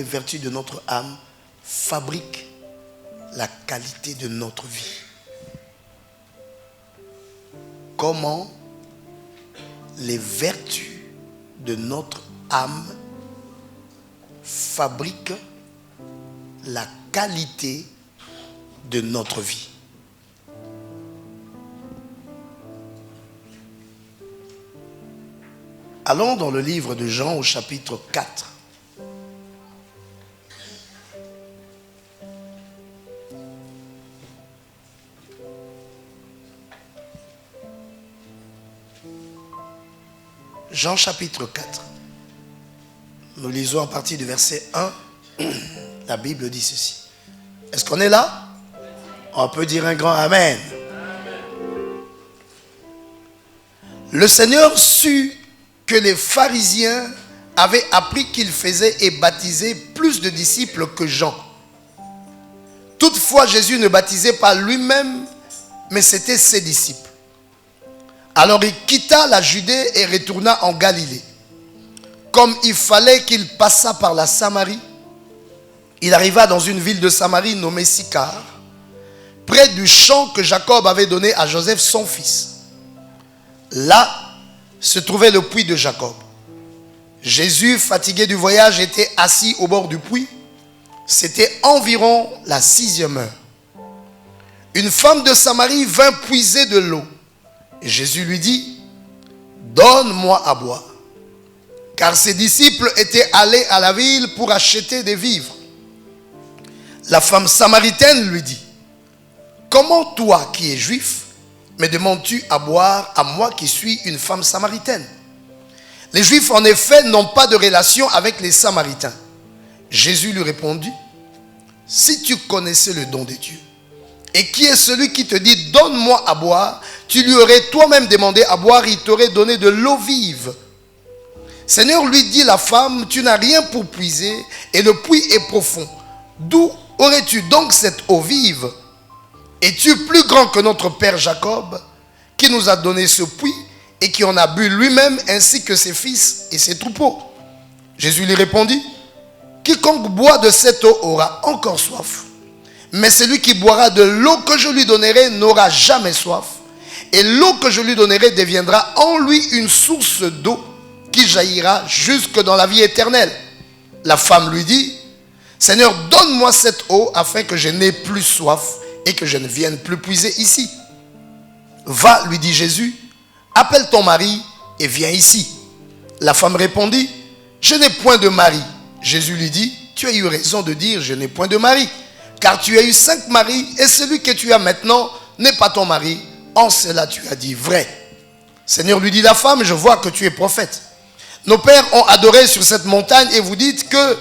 vertus de notre âme fabriquent la qualité de notre vie. Comment les vertus de notre âme fabriquent la qualité de notre vie. Allons dans le livre de Jean au chapitre 4. Jean chapitre 4. Nous lisons à partir du verset 1. La Bible dit ceci. Est-ce qu'on est là? On peut dire un grand Amen. Le Seigneur sut que les pharisiens avaient appris qu'il faisait et baptisait plus de disciples que Jean. Toutefois, Jésus ne baptisait pas lui-même, mais c'était ses disciples. Alors il quitta la Judée et retourna en Galilée. Comme il fallait qu'il passât par la Samarie, il arriva dans une ville de Samarie nommée Sychar, près du champ que Jacob avait donné à Joseph son fils. Là se trouvait le puits de Jacob. Jésus, fatigué du voyage, était assis au bord du puits. C'était environ la 6e heure. Une femme de Samarie vint puiser de l'eau. Et Jésus lui dit, « Donne-moi à boire. » Car ses disciples étaient allés à la ville pour acheter des vivres. La femme samaritaine lui dit, « Comment toi qui es juif, me demandes-tu à boire à moi qui suis une femme samaritaine? » Les Juifs en effet n'ont pas de relation avec les Samaritains. Jésus lui répondit, « Si tu connaissais le don de Dieu, et qui est celui qui te dit, donne-moi à boire, tu lui aurais toi-même demandé à boire, il t'aurait donné de l'eau vive. » Seigneur, lui dit la femme, tu n'as rien pour puiser, et le puits est profond. D'où aurais-tu donc cette eau vive? Es-tu plus grand que notre père Jacob, qui nous a donné ce puits, et qui en a bu lui-même, ainsi que ses fils et ses troupeaux? Jésus lui répondit, quiconque boit de cette eau aura encore soif. Mais celui qui boira de l'eau que je lui donnerai n'aura jamais soif. Et l'eau que je lui donnerai deviendra en lui une source d'eau qui jaillira jusque dans la vie éternelle. La femme lui dit, Seigneur, donne-moi cette eau afin que je n'ai plus soif et que je ne vienne plus puiser ici. Va, lui dit Jésus, appelle ton mari et viens ici. La femme répondit, je n'ai point de mari. Jésus lui dit, tu as eu raison de dire, je n'ai point de mari. Car tu as eu 5 maris et celui que tu as maintenant n'est pas ton mari. En cela tu as dit vrai. Seigneur, lui dit la femme, je vois que tu es prophète. Nos pères ont adoré sur cette montagne et vous dites que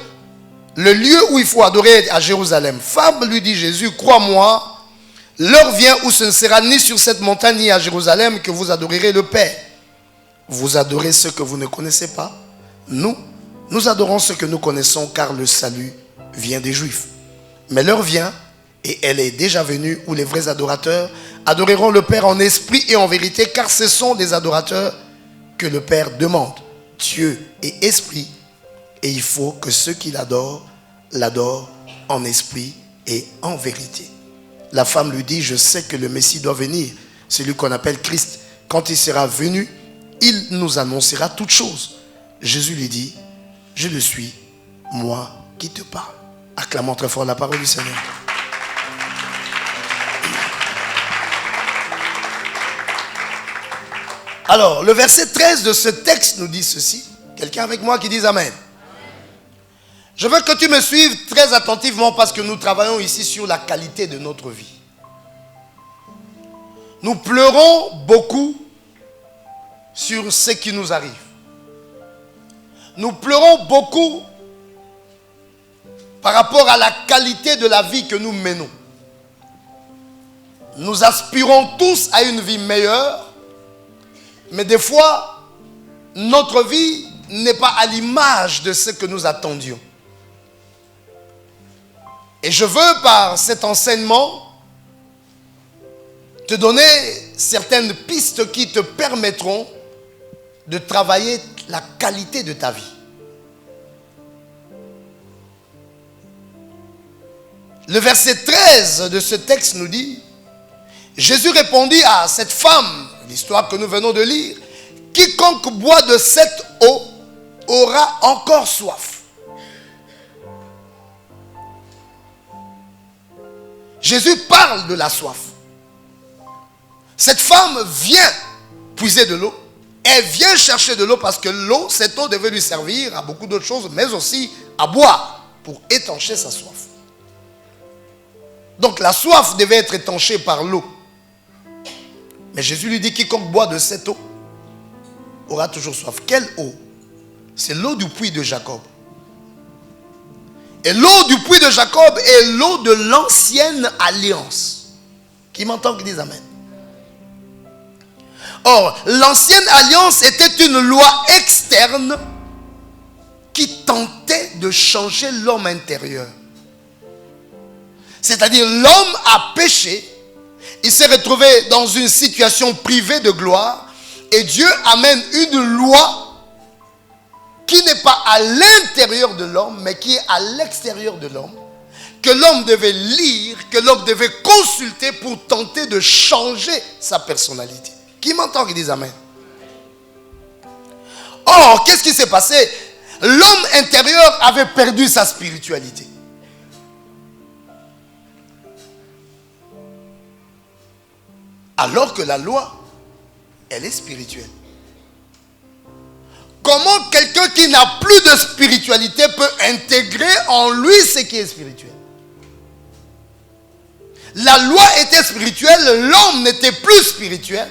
le lieu où il faut adorer est à Jérusalem. Femme, lui dit Jésus, crois-moi, l'heure vient où ce ne sera ni sur cette montagne ni à Jérusalem que vous adorerez le Père. Vous adorez ce que vous ne connaissez pas. Nous adorons ce que nous connaissons car le salut vient des Juifs. Mais l'heure vient, et elle est déjà venue, où les vrais adorateurs adoreront le Père en esprit et en vérité, car ce sont des adorateurs que le Père demande. Dieu est esprit, et il faut que ceux qui l'adorent en esprit et en vérité. La femme lui dit, je sais que le Messie doit venir, celui qu'on appelle Christ. Quand il sera venu, il nous annoncera toutes choses. Jésus lui dit, je le suis, moi qui te parle. Acclamons très fort la parole du Seigneur. Alors, le verset 13 de ce texte nous dit ceci. Quelqu'un avec moi qui dit Amen. Je veux que tu me suives très attentivement parce que nous travaillons ici sur la qualité de notre vie. Nous pleurons beaucoup sur ce qui nous arrive. Nous pleurons beaucoup par rapport à la qualité de la vie que nous menons. Nous aspirons tous à une vie meilleure, mais des fois, notre vie n'est pas à l'image de ce que nous attendions. Et je veux, par cet enseignement, te donner certaines pistes qui te permettront de travailler la qualité de ta vie. Le verset 13 de ce texte nous dit, Jésus répondit à cette femme, l'histoire que nous venons de lire, quiconque boit de cette eau aura encore soif. Jésus parle de la soif. Cette femme vient puiser de l'eau. Elle vient chercher de l'eau parce que l'eau, cette eau devait lui servir à beaucoup d'autres choses, mais aussi à boire pour étancher sa soif. Donc la soif devait être étanchée par l'eau. Mais Jésus lui dit, quiconque boit de cette eau aura toujours soif. Quelle eau? C'est l'eau du puits de Jacob. Et l'eau du puits de Jacob est l'eau de l'ancienne alliance. Qui m'entend qui dise amen? Or, l'ancienne alliance était une loi externe qui tentait de changer l'homme intérieur. C'est-à-dire, l'homme a péché, il s'est retrouvé dans une situation privée de gloire, et Dieu amène une loi qui n'est pas à l'intérieur de l'homme, mais qui est à l'extérieur de l'homme, que l'homme devait lire, que l'homme devait consulter pour tenter de changer sa personnalité. Qui m'entend qui dit amen? Or, qu'est-ce qui s'est passé? L'homme intérieur avait perdu sa spiritualité. Alors que la loi, elle est spirituelle. Comment quelqu'un qui n'a plus de spiritualité peut intégrer en lui ce qui est spirituel? La loi était spirituelle, l'homme n'était plus spirituel.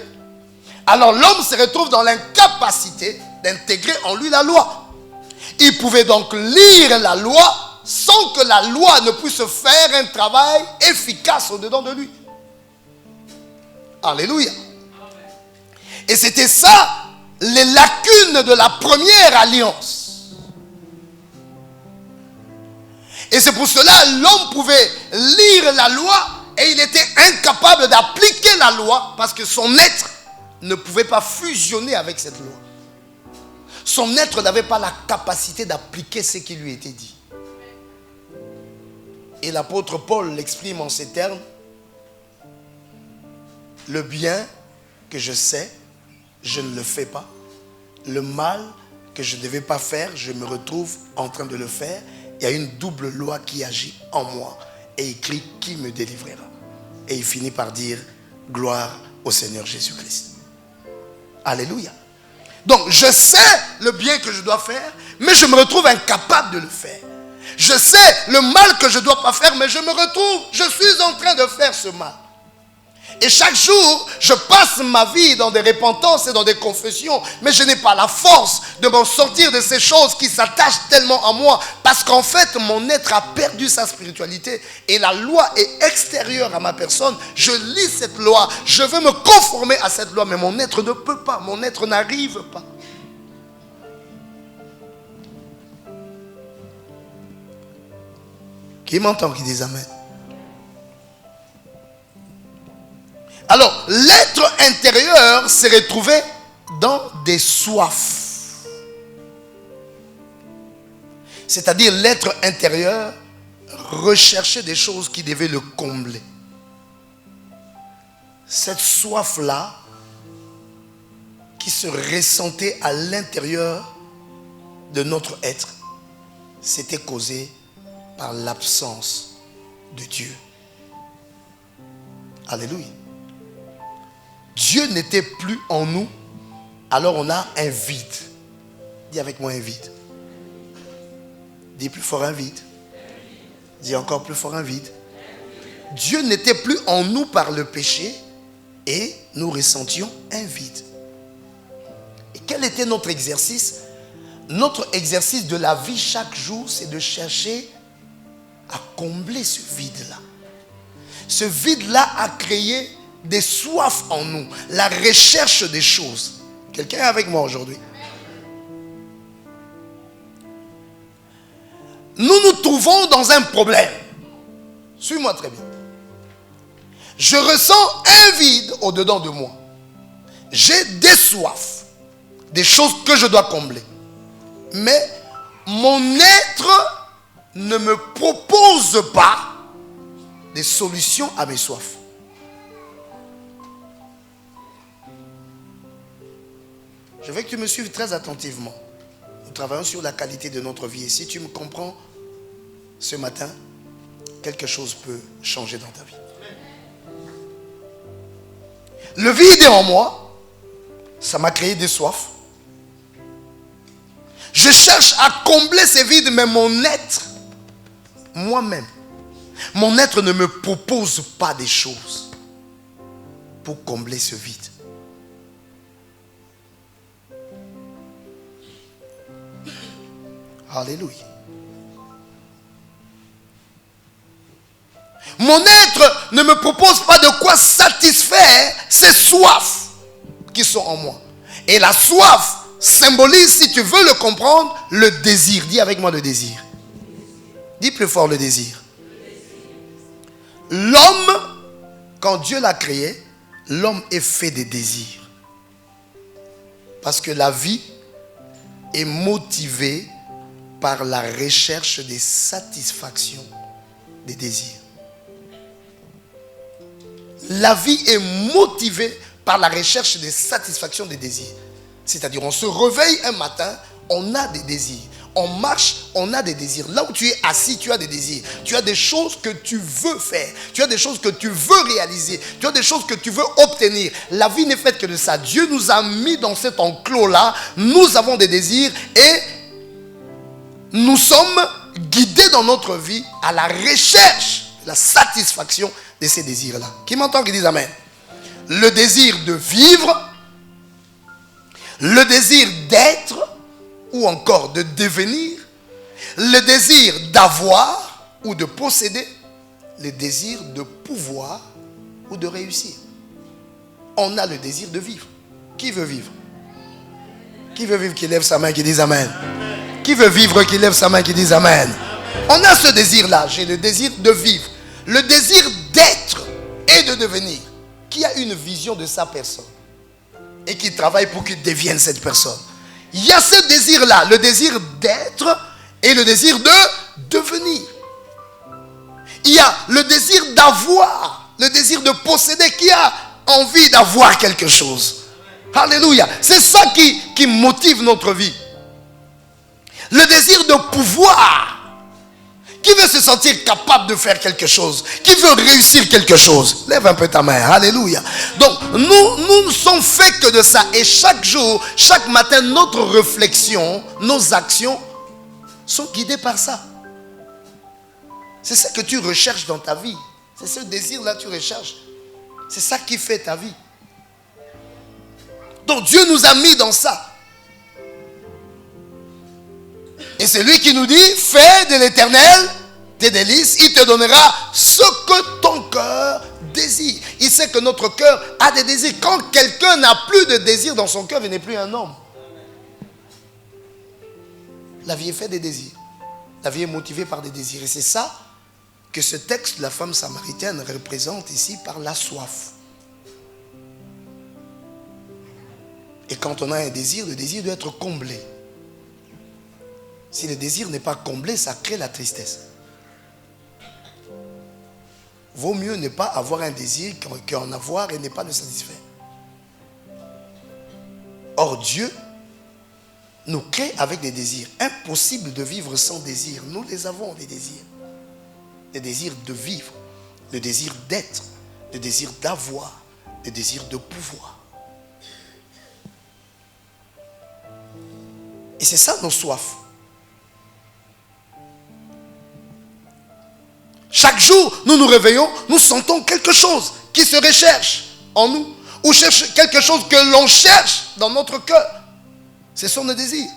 Alors l'homme se retrouve dans l'incapacité d'intégrer en lui la loi. Il pouvait donc lire la loi sans que la loi ne puisse faire un travail efficace au-dedans de lui. Alléluia. Et c'était ça, les lacunes de la première alliance. Et c'est pour cela l'homme pouvait lire la loi et il était incapable d'appliquer la loi parce que son être ne pouvait pas fusionner avec cette loi. Son être n'avait pas la capacité d'appliquer ce qui lui était dit. Et l'apôtre Paul l'exprime en ces termes. Le bien que je sais, je ne le fais pas. Le mal que je ne devais pas faire, je me retrouve en train de le faire. Il y a une double loi qui agit en moi. Et il crie, qui me délivrera? Et il finit par dire, gloire au Seigneur Jésus-Christ. Alléluia. Donc je sais le bien que je dois faire, mais je me retrouve incapable de le faire. Je sais le mal que je ne dois pas faire, mais je me retrouve, je suis en train de faire ce mal. Et chaque jour, je passe ma vie dans des repentances et dans des confessions, mais je n'ai pas la force de m'en sortir de ces choses qui s'attachent tellement à moi, parce qu'en fait, mon être a perdu sa spiritualité et la loi est extérieure à ma personne. Je lis cette loi, je veux me conformer à cette loi, mais mon être ne peut pas, mon être n'arrive pas. Qui m'entend qui dit amen? Alors, l'être intérieur s'est retrouvé dans des soifs. C'est-à-dire l'être intérieur recherchait des choses qui devaient le combler. Cette soif-là, qui se ressentait à l'intérieur de notre être, c'était causée par l'absence de Dieu. Alléluia. Dieu n'était plus en nous, alors on a un vide. Dis avec moi un vide. Dis plus fort un vide. Dis encore plus fort un vide. Dieu n'était plus en nous par le péché et nous ressentions un vide. Et quel était notre exercice? Notre exercice de la vie chaque jour, c'est de chercher à combler ce vide-là. Ce vide-là a créé des soifs en nous, la recherche des choses. Quelqu'un est avec moi aujourd'hui? Nous nous trouvons dans un problème. Suis-moi très bien. Je ressens un vide au-dedans de moi. J'ai des soifs, des choses que je dois combler. Mais mon être ne me propose pas des solutions à mes soifs. Je veux que tu me suives très attentivement. Nous travaillons sur la qualité de notre vie. Et si tu me comprends ce matin, quelque chose peut changer dans ta vie. Le vide est en moi. Ça m'a créé des soifs. Je cherche à combler ces vides, mais mon être, moi-même, mon être ne me propose pas des choses pour combler ce vide. Alléluia. Mon être ne me propose pas de quoi satisfaire ces soifs qui sont en moi. Et la soif symbolise, si tu veux le comprendre, le désir. Dis avec moi le désir. Dis plus fort le désir. L'homme, quand Dieu l'a créé, l'homme est fait des désirs. Parce que la vie est motivée par la recherche des satisfactions des désirs. La vie est motivée par la recherche des satisfactions des désirs. C'est-à-dire, on se réveille un matin, on a des désirs. On marche, on a des désirs. Là où tu es assis, tu as des désirs. Tu as des choses que tu veux faire. Tu as des choses que tu veux réaliser. Tu as des choses que tu veux obtenir. La vie n'est faite que de ça. Dieu nous a mis dans cet enclos-là. Nous avons des désirs et nous sommes guidés dans notre vie à la recherche, la satisfaction de ces désirs-là. Qui m'entend qui dit Amen? Le désir de vivre, le désir d'être ou encore de devenir, le désir d'avoir ou de posséder, le désir de pouvoir ou de réussir. On a le désir de vivre. Qui veut vivre? Qui veut vivre qui lève sa main qui dise Amen? Qui veut vivre qui lève sa main qui dise Amen? On a ce désir-là. J'ai le désir de vivre. Le désir d'être et de devenir. Qui a une vision de sa personne et qui travaille pour qu'il devienne cette personne. Il y a ce désir-là, le désir d'être et le désir de devenir. Il y a le désir d'avoir, le désir de posséder. Qui a envie d'avoir quelque chose? Alléluia. C'est ça qui motive notre vie. Le désir de pouvoir. Qui veut se sentir capable de faire quelque chose? Qui veut réussir quelque chose? Lève un peu ta main. Alléluia. Donc, nous ne sommes faits que de ça. Et chaque jour, chaque matin, notre réflexion, nos actions sont guidées par ça. C'est ça que tu recherches dans ta vie. C'est ce désir-là que tu recherches. C'est ça qui fait ta vie. Donc, Dieu nous a mis dans ça. Et c'est lui qui nous dit, fais de l'Éternel tes délices, il te donnera ce que ton cœur désire. Il sait que notre cœur a des désirs. Quand quelqu'un n'a plus de désir dans son cœur, il n'est plus un homme. La vie est faite des désirs. La vie est motivée par des désirs. Et c'est ça que ce texte de la femme samaritaine représente ici par la soif. Et quand on a un désir, le désir doit être comblé. Si le désir n'est pas comblé, ça crée la tristesse. Vaut mieux ne pas avoir un désir qu'en avoir et ne pas le satisfaire. Or, Dieu nous crée avec des désirs. Impossible de vivre sans désir. Nous les avons, les désirs. Le désir de vivre, le désir d'être, le désir d'avoir, le désir de pouvoir. Et c'est ça nos soifs. Chaque jour, nous nous réveillons, nous sentons quelque chose qui se recherche en nous. Ou cherche quelque chose que l'on cherche dans notre cœur. Ce sont nos désirs.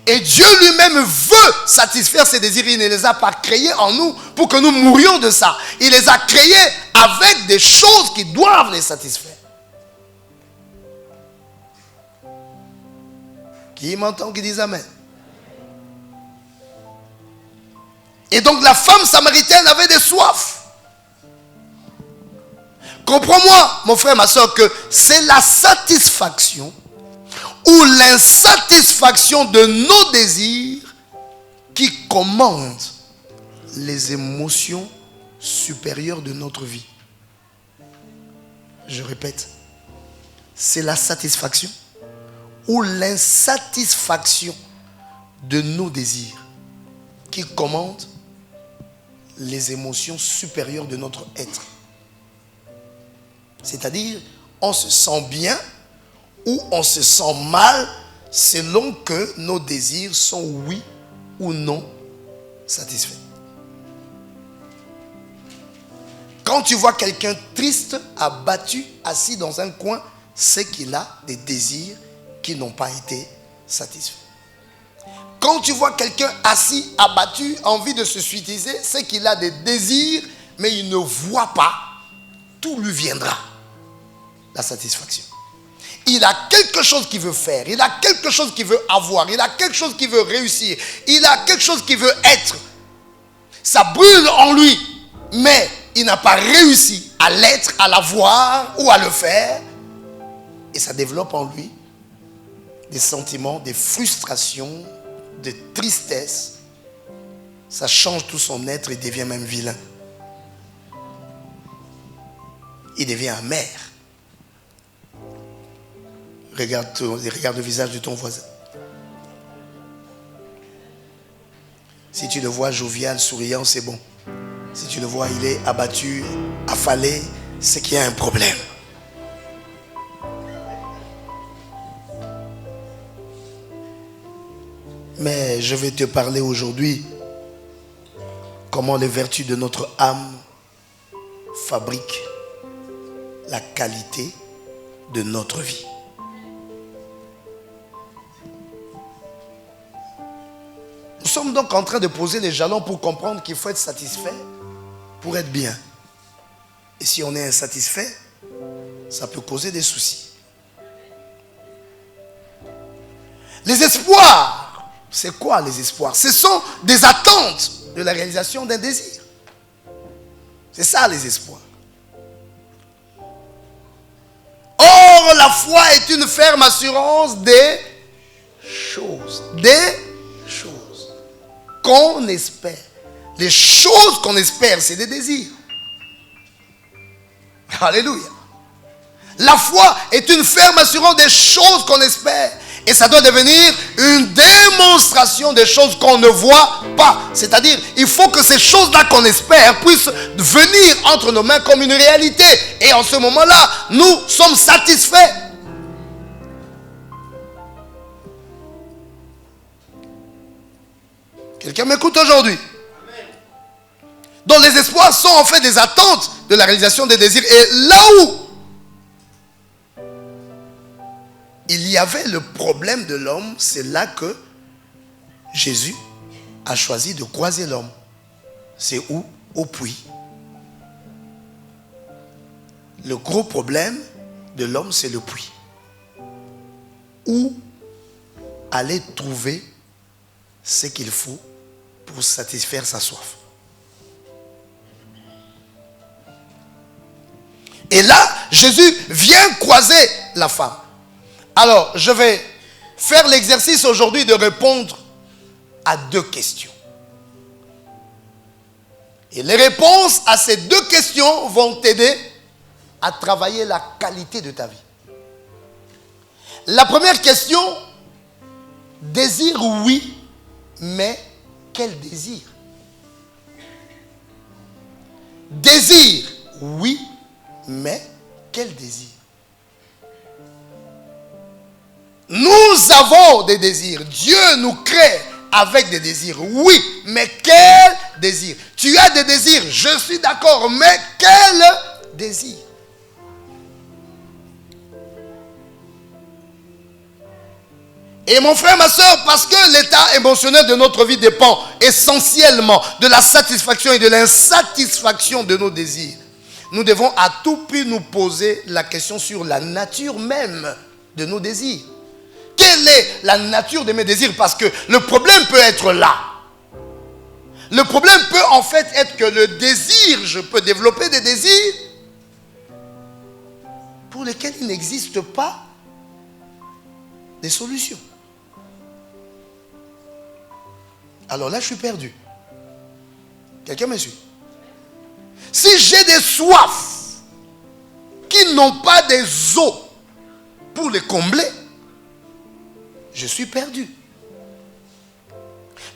Et Dieu lui-même veut satisfaire ces désirs. Il ne les a pas créés en nous pour que nous mourions de ça. Il les a créés avec des choses qui doivent les satisfaire. Qui m'entend, qui dit Amen? Et donc la femme samaritaine avait des soifs. Comprends-moi, mon frère, ma soeur, que c'est la satisfaction ou l'insatisfaction de nos désirs qui commande les émotions supérieure de notre vie. Je répète, c'est la satisfaction ou l'insatisfaction de nos désirs qui commande les émotions supérieures de notre être. C'est-à-dire, on se sent bien ou on se sent mal selon que nos désirs sont oui ou non satisfaits. Quand tu vois quelqu'un triste, abattu, assis dans un coin, c'est qu'il a des désirs qui n'ont pas été satisfaits. Quand tu vois quelqu'un assis, abattu, envie de se suicider, c'est qu'il a des désirs, mais il ne voit pas. Tout lui viendra. La satisfaction. Il a quelque chose qu'il veut faire. Il a quelque chose qu'il veut avoir. Il a quelque chose qu'il veut réussir. Il a quelque chose qu'il veut être. Ça brûle en lui. Mais il n'a pas réussi à l'être, à l'avoir ou à le faire. Et ça développe en lui des sentiments, des frustrations, de tristesse. Ça change tout son être et devient même vilain. Il devient amer. Regarde le visage de ton voisin. Si tu le vois jovial, souriant, c'est bon. Si tu le vois, il est abattu, affalé, c'est qu'il y a un problème. Mais je vais te parler aujourd'hui comment les vertus de notre âme fabriquent la qualité de notre vie. Nous sommes donc en train de poser les jalons pour comprendre qu'il faut être satisfait pour être bien. Et si on est insatisfait, ça peut causer des soucis. Les espoirs, c'est quoi les espoirs? Ce sont des attentes de la réalisation d'un désir. C'est ça les espoirs. Or, la foi est une ferme assurance des choses. Qu'on espère. Les choses qu'on espère, c'est des désirs. Alléluia. La foi est une ferme assurance des choses qu'on espère. Et ça doit devenir une démonstration des choses qu'on ne voit pas. C'est-à-dire, il faut que ces choses-là qu'on espère puissent venir entre nos mains comme une réalité. Et en ce moment-là, nous sommes satisfaits. Quelqu'un m'écoute aujourd'hui? Donc les espoirs sont en fait des attentes de la réalisation des désirs. Et là où il y avait le problème de l'homme, c'est là que Jésus a choisi de croiser l'homme. C'est où? Au puits. Le gros problème de l'homme, c'est le puits. Où aller trouver ce qu'il faut pour satisfaire sa soif. Et là, Jésus vient croiser la femme. Alors, je vais faire l'exercice aujourd'hui de répondre à 2 questions. Et les réponses à ces 2 questions vont t'aider à travailler la qualité de ta vie. La première question, désir oui, mais quel désir? Désir oui, mais quel désir? Nous avons des désirs. Dieu nous crée avec des désirs. Oui, mais quel désir? Tu as des désirs, je suis d'accord, mais quel désir? Et mon frère, ma soeur, parce que l'état émotionnel de notre vie dépend essentiellement de la satisfaction et de l'insatisfaction de nos désirs, nous devons à tout prix nous poser la question sur la nature même de nos désirs. Quelle est la nature de mes désirs? Parce que le problème peut être là. Le problème peut en fait être que le désir, je peux développer des désirs pour lesquels il n'existe pas des solutions. Alors là, je suis perdu. Quelqu'un me suit? Si j'ai des soifs qui n'ont pas des eaux pour les combler, je suis perdu.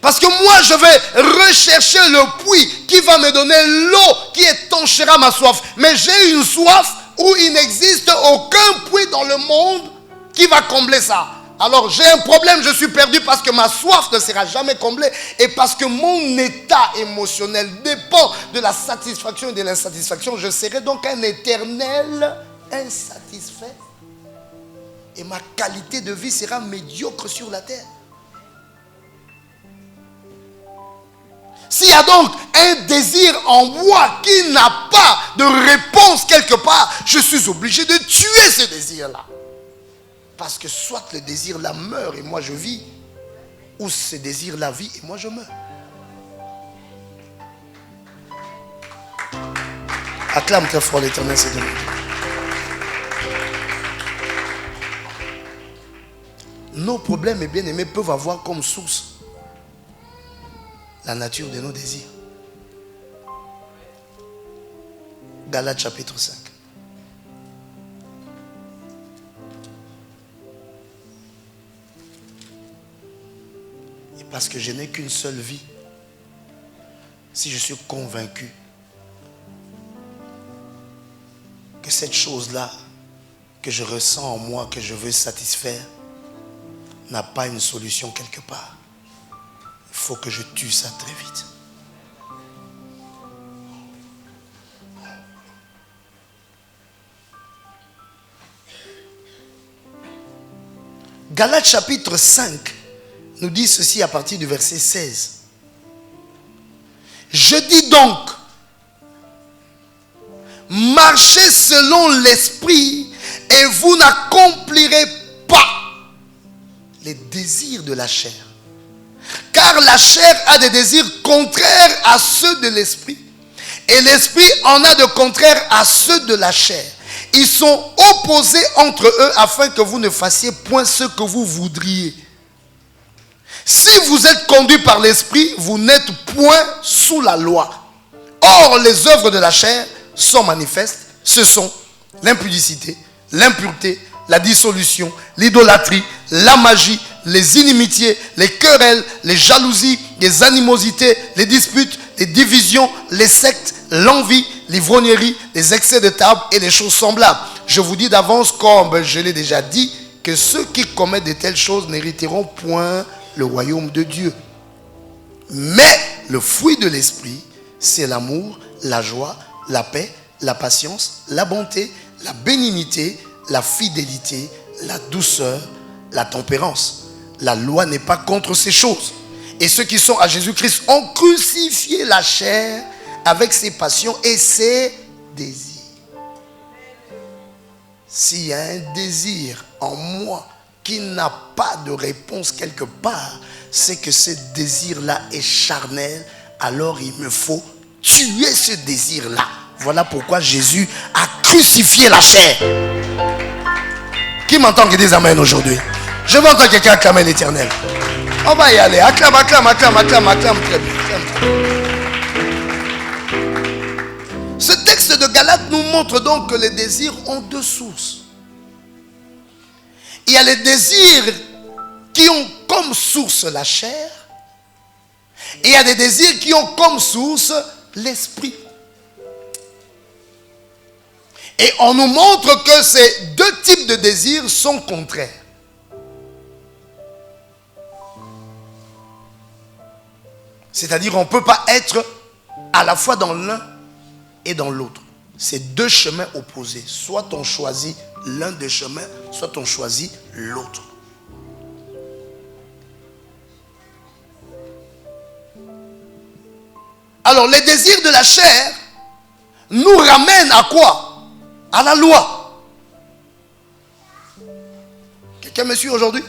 Parce que moi, je vais rechercher le puits qui va me donner l'eau qui étanchera ma soif. Mais j'ai une soif où il n'existe aucun puits dans le monde qui va combler ça. Alors j'ai un problème, je suis perdu parce que ma soif ne sera jamais comblée et parce que mon état émotionnel dépend de la satisfaction et de l'insatisfaction. Je serai donc un éternel insatisfait et ma qualité de vie sera médiocre sur la terre. S'il y a donc un désir en moi qui n'a pas de réponse quelque part, je suis obligé de tuer ce désir-là. Parce que soit le désir-là meurt et moi je vis, ou ce désir-là vit et moi je meurs. Acclame très fort l'Éternel, c'est de nos problèmes, mes bien-aimés, peuvent avoir comme source la nature de nos désirs. Galates chapitre 5. Et parce que je n'ai qu'une seule vie, si je suis convaincu que cette chose-là que je ressens en moi, que je veux satisfaire, n'a pas une solution quelque part, il faut que je tue ça très vite. Galates chapitre 5 nous dit ceci à partir du verset 16. Je dis donc, marchez selon l'esprit et vous n'accomplirez pas les désirs de la chair. Car la chair a des désirs contraires à ceux de l'esprit. Et l'esprit en a de contraires à ceux de la chair. Ils sont opposés entre eux afin que vous ne fassiez point ce que vous voudriez. Si vous êtes conduits par l'esprit, vous n'êtes point sous la loi. Or, les œuvres de la chair sont manifestes. Ce sont l'impudicité, l'impureté, la dissolution, l'idolâtrie, la magie, les inimitiés, les querelles, les jalousies, les animosités, les disputes, les divisions, les sectes, l'envie, l'ivrognerie, les excès de table et les choses semblables. Je vous dis d'avance, comme je l'ai déjà dit, que ceux qui commettent de telles choses n'hériteront point le royaume de Dieu. Mais le fruit de l'esprit, c'est l'amour, la joie, la paix, la patience, la bonté, la bénignité, la fidélité, la douceur, la tempérance. La loi n'est pas contre ces choses. Et ceux qui sont à Jésus-Christ ont crucifié la chair avec ses passions et ses désirs. S'il y a un désir en moi qui n'a pas de réponse quelque part, c'est que ce désir-là est charnel. Alors il me faut tuer ce désir-là. Voilà pourquoi Jésus a crucifié la chair. Qui m'entend qui dise amen aujourd'hui? Je veux entendre quelqu'un acclamer l'Éternel. On va y aller. Acclame, acclame, acclame, acclame, acclame. Très bien. Ce texte de Galates nous montre donc que les désirs ont deux sources. Il y a les désirs qui ont comme source la chair. Et il y a des désirs qui ont comme source l'esprit. Et on nous montre que ces deux types de désirs sont contraires. C'est-à-dire on ne peut pas être à la fois dans l'un et dans l'autre. C'est deux chemins opposés. Soit on choisit l'un des chemins, soit on choisit l'autre. Alors les désirs de la chair nous ramènent à quoi? À la loi. Quelqu'un me suit aujourd'hui?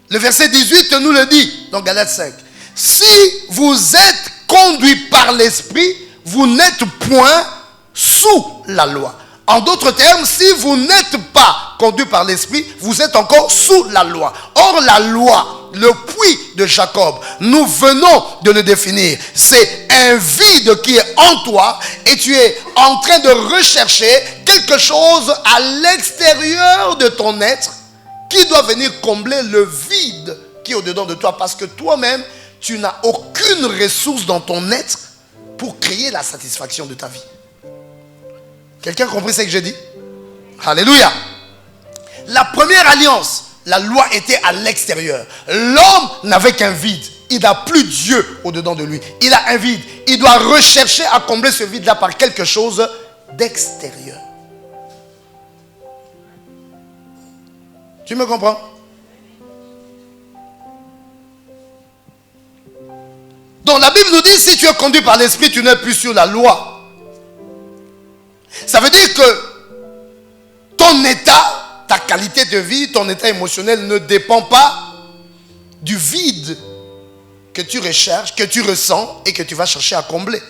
Le verset 18 nous le dit dans Galates 5. Si vous êtes conduits par l'esprit, vous n'êtes point sous la loi. En d'autres termes, si vous n'êtes pas conduit par l'esprit, vous êtes encore sous la loi. Or, la loi le puits de Jacob. Nous venons de le définir. C'est un vide qui est en toi et tu es en train de rechercher quelque chose à l'extérieur de ton être qui doit venir combler le vide qui est au-dedans de toi, parce que toi-même, tu n'as aucune ressource dans ton être pour créer la satisfaction de ta vie. Quelqu'un a compris ce que j'ai dit? Alléluia. La première alliance, la loi était à l'extérieur. L'homme n'avait qu'un vide. Il n'a plus Dieu au-dedans de lui. Il a un vide. Il doit rechercher à combler ce vide-là par quelque chose d'extérieur. Tu me comprends? Donc la Bible nous dit, si tu es conduit par l'esprit, tu n'es plus sur la loi. Ça veut dire que ton état, ta qualité de vie, ton état émotionnel ne dépend pas du vide que tu recherches, que tu ressens et que tu vas chercher à combler.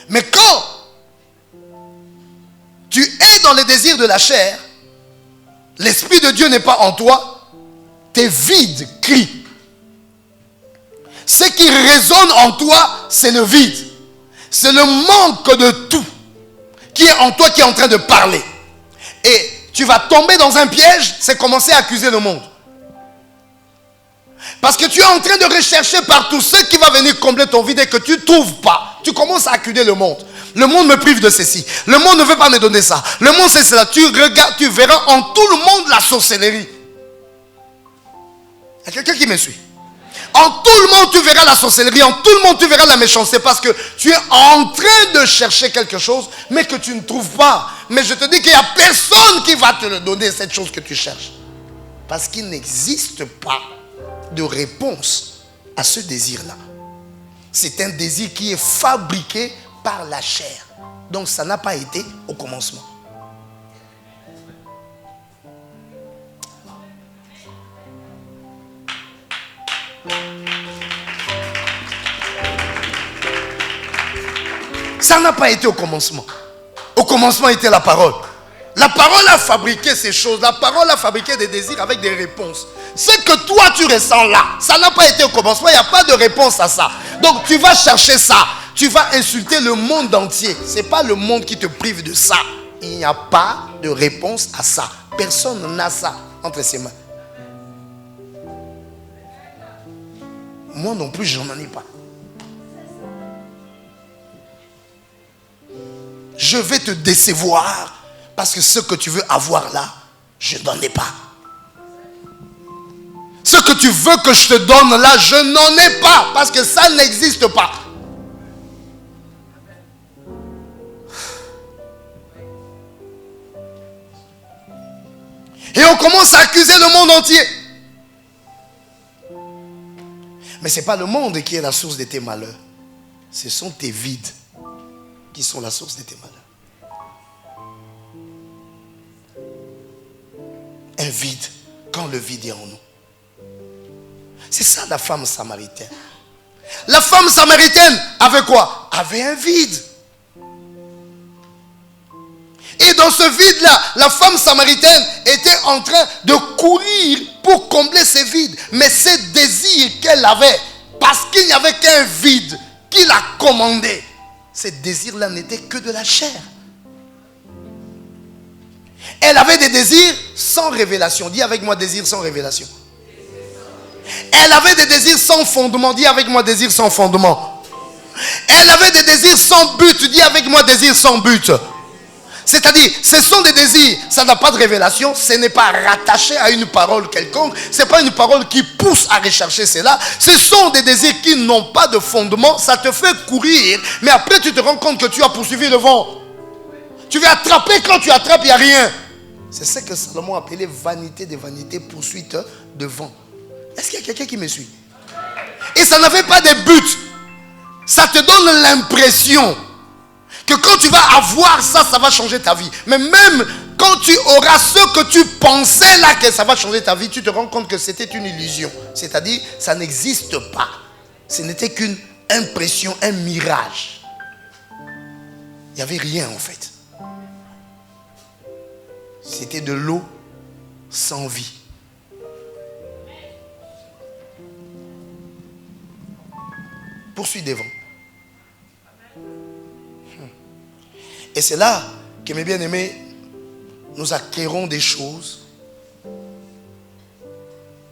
Mais quand tu es dans les désirs de la chair, l'Esprit de Dieu n'est pas en toi, tes vides crient. Ce qui résonne en toi, c'est le vide. C'est le manque de tout qui est en toi, qui est en train de parler. Et tu vas tomber dans un piège, c'est commencer à accuser le monde. Parce que tu es en train de rechercher partout ce qui va venir combler ton vide et que tu ne trouves pas. Tu commences à accuser le monde. Le monde me prive de ceci. Le monde ne veut pas me donner ça. Le monde c'est cela. Tu regardes, tu verras en tout le monde la sorcellerie. Il y a quelqu'un qui me suit? En tout le monde tu verras la sorcellerie. En tout le monde tu verras la méchanceté. Parce que tu es en train de chercher quelque chose, mais que tu ne trouves pas. Mais je te dis qu'il n'y a personne qui va te le donner, cette chose que tu cherches. Parce qu'il n'existe pas de réponse à ce désir-là. C'est un désir qui est fabriqué par la chair. Donc ça n'a pas été au commencement. Ça n'a pas été au commencement. Au commencement était la parole. La parole a fabriqué ces choses. La parole a fabriqué des désirs avec des réponses. Ce que toi tu ressens là, ça n'a pas été au commencement. Il n'y a pas de réponse à ça. Donc tu vas chercher ça. Tu vas insulter le monde entier. Ce n'est pas le monde qui te prive de ça. Il n'y a pas de réponse à ça. Personne n'a ça entre ses mains. Moi non plus, je n'en ai pas. Je vais te décevoir parce que ce que tu veux avoir là, je n'en ai pas. Ce que tu veux que je te donne là, je n'en ai pas parce que ça n'existe pas. Et on commence à accuser le monde entier. Mais ce n'est pas le monde qui est la source de tes malheurs. Ce sont tes vides qui sont la source de tes malheurs. Un vide, quand le vide est en nous. C'est ça la femme samaritaine. La femme samaritaine avait quoi? Avait un vide. Et dans ce vide-là, la femme samaritaine était en train de courir pour combler ses vides. Mais ces désirs qu'elle avait, parce qu'il n'y avait qu'un vide qui la commandait, ces désirs-là n'étaient que de la chair. Elle avait des désirs sans révélation. Dis avec moi, désir sans révélation. Elle avait des désirs sans fondement. Dis avec moi, désir sans fondement. Elle avait des désirs sans but. Dis avec moi, désir sans but. C'est-à-dire, ce sont des désirs, ça n'a pas de révélation, ce n'est pas rattaché à une parole quelconque, ce n'est pas une parole qui pousse à rechercher cela, ce sont des désirs qui n'ont pas de fondement, ça te fait courir, mais après tu te rends compte que tu as poursuivi le vent. Tu veux attraper, quand tu attrapes, il n'y a rien. C'est ce que Salomon appelait vanité des vanités, poursuite de vent. Est-ce qu'il y a quelqu'un qui me suit? Et ça n'avait pas de but. Ça te donne l'impression que quand tu vas avoir ça, ça va changer ta vie. Mais même quand tu auras ce que tu pensais là que ça va changer ta vie, tu te rends compte que c'était une illusion. C'est-à-dire, ça n'existe pas. Ce n'était qu'une impression, un mirage. Il n'y avait rien en fait. C'était de l'eau sans vie. poursuis devant. Et c'est là que mes bien-aimés, nous acquérons des choses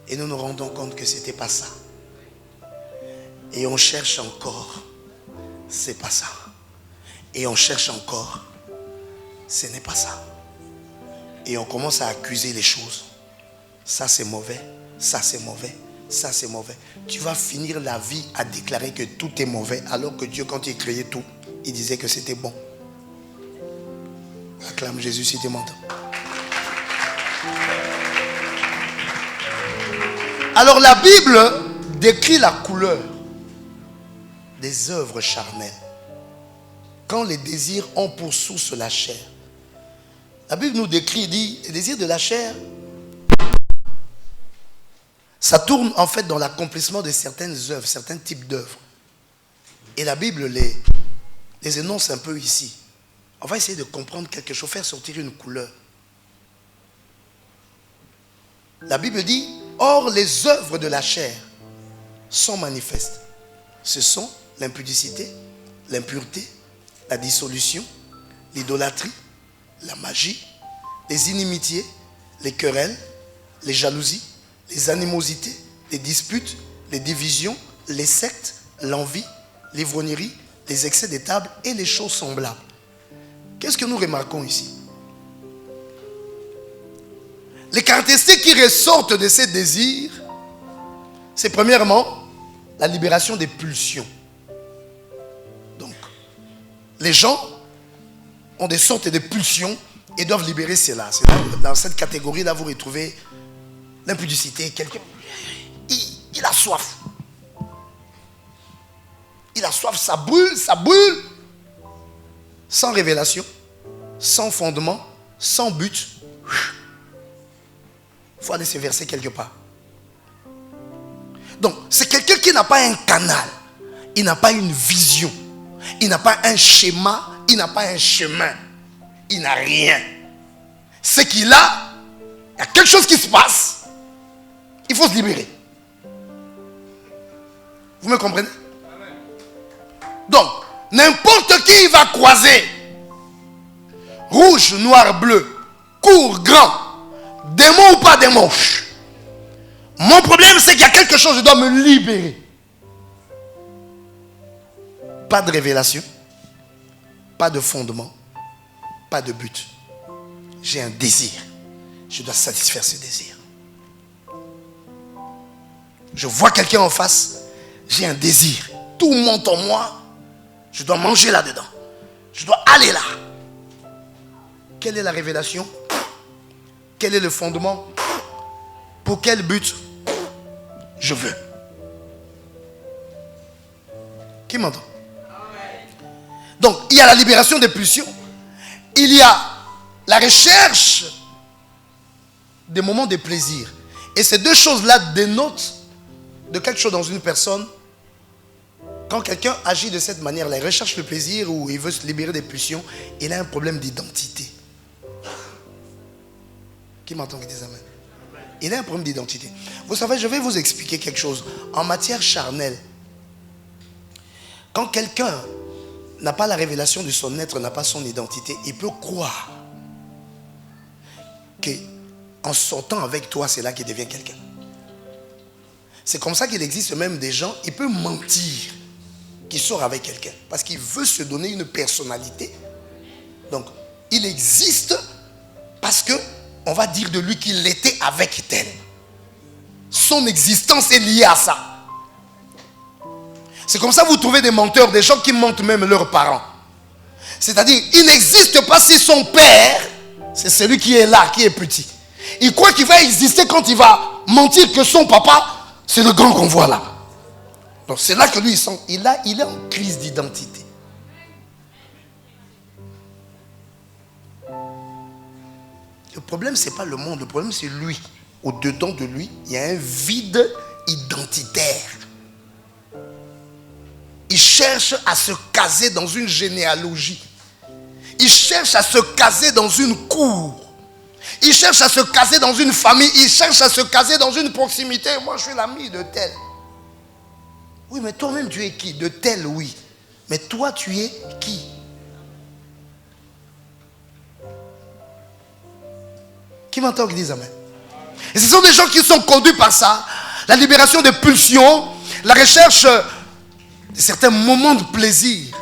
et nous nous rendons compte que ce n'était pas ça. Et on cherche encore, c'est pas ça. Et on cherche encore, ce n'est pas ça. Et on commence à accuser les choses. Ça c'est mauvais, ça c'est mauvais, ça c'est mauvais. Tu vas finir la vie à déclarer que tout est mauvais, alors que Dieu, quand il créait tout, il disait que c'était bon. Acclame Jésus si tu m'entends. Alors la Bible décrit la couleur des œuvres charnelles. Quand les désirs ont pour source la chair. La Bible nous décrit, dit, les désirs de la chair, ça tourne en fait dans l'accomplissement de certaines œuvres, certains types d'œuvres. Et la Bible les énonce un peu ici. On va essayer de comprendre quelque chose, faire sortir une couleur. La Bible dit, or les œuvres de la chair sont manifestes. Ce sont l'impudicité, l'impureté, la dissolution, l'idolâtrie, la magie, les inimitiés, les querelles, les jalousies, les animosités, les disputes, les divisions, les sectes, l'envie, l'ivrognerie, les excès des tables et les choses semblables. Qu'est-ce que nous remarquons ici? Les caractéristiques qui ressortent de ces désirs, c'est premièrement la libération des pulsions. Donc, les gens ont des sortes de pulsions et doivent libérer cela. C'est dans cette catégorie-là, vous retrouvez l'impudicité. Quelqu'un, il a soif. Il a soif, ça brûle, ça brûle. Sans révélation, sans fondement, sans but. Il faut aller se verser quelque part. Donc, c'est quelqu'un qui n'a pas un canal. Il n'a pas une vision. Il n'a pas un schéma. Il n'a pas un chemin. Il n'a rien. Ce qu'il a, il y a quelque chose qui se passe. Il faut se libérer. Vous me comprenez? Donc, n'importe qui il va croiser, rouge, noir, bleu, court, grand, démon ou pas démon. Mon problème, c'est qu'il y a quelque chose, je dois me libérer. Pas de révélation, pas de fondement, pas de but. J'ai un désir. Je dois satisfaire ce désir. Je vois quelqu'un en face, j'ai un désir. Tout monte en moi. Je dois manger là-dedans. Je dois aller là. Quelle est la révélation? Quel est le fondement? Pour quel but? Je veux. Qui m'entend? Donc, il y a la libération des pulsions. Il y a la recherche des moments de plaisir. Et ces deux choses-là dénotent de quelque chose dans une personne. Quand quelqu'un agit de cette manière-là, il recherche le plaisir ou il veut se libérer des pulsions, il a un problème d'identité. Qui m'entend qui dit amen? Il a un problème d'identité. Vous savez, je vais vous expliquer quelque chose. En matière charnelle, quand quelqu'un n'a pas la révélation de son être, n'a pas son identité, il peut croire qu'en sortant avec toi, c'est là qu'il devient quelqu'un. C'est comme ça qu'il existe même des gens, il peut mentir qu'il sort avec quelqu'un parce qu'il veut se donner une personnalité. Donc, il existe parce que on va dire de lui qu'il était avec elle. Son existence est liée à ça. C'est comme ça que vous trouvez des menteurs, des gens qui mentent même leurs parents. C'est-à-dire, il n'existe pas si son père, c'est celui qui est là, qui est petit. Il croit qu'il va exister quand il va mentir que son papa, c'est le grand qu'on voit là. Donc c'est là que lui, il est en crise d'identité. Le problème, ce n'est pas le monde, le problème, c'est lui. Au-dedans de lui, il y a un vide identitaire. Il cherche à se caser dans une généalogie. Il cherche à se caser dans une cour. Il cherche à se caser dans une famille. Il cherche à se caser dans une proximité. Moi, je suis l'ami de tel. Oui, mais toi-même, tu es qui? De tel, oui. Mais toi, tu es qui? Qui m'entend qui dit amen? Et ce sont des gens qui sont conduits par ça. La libération des pulsions, la recherche de certains moments de plaisir.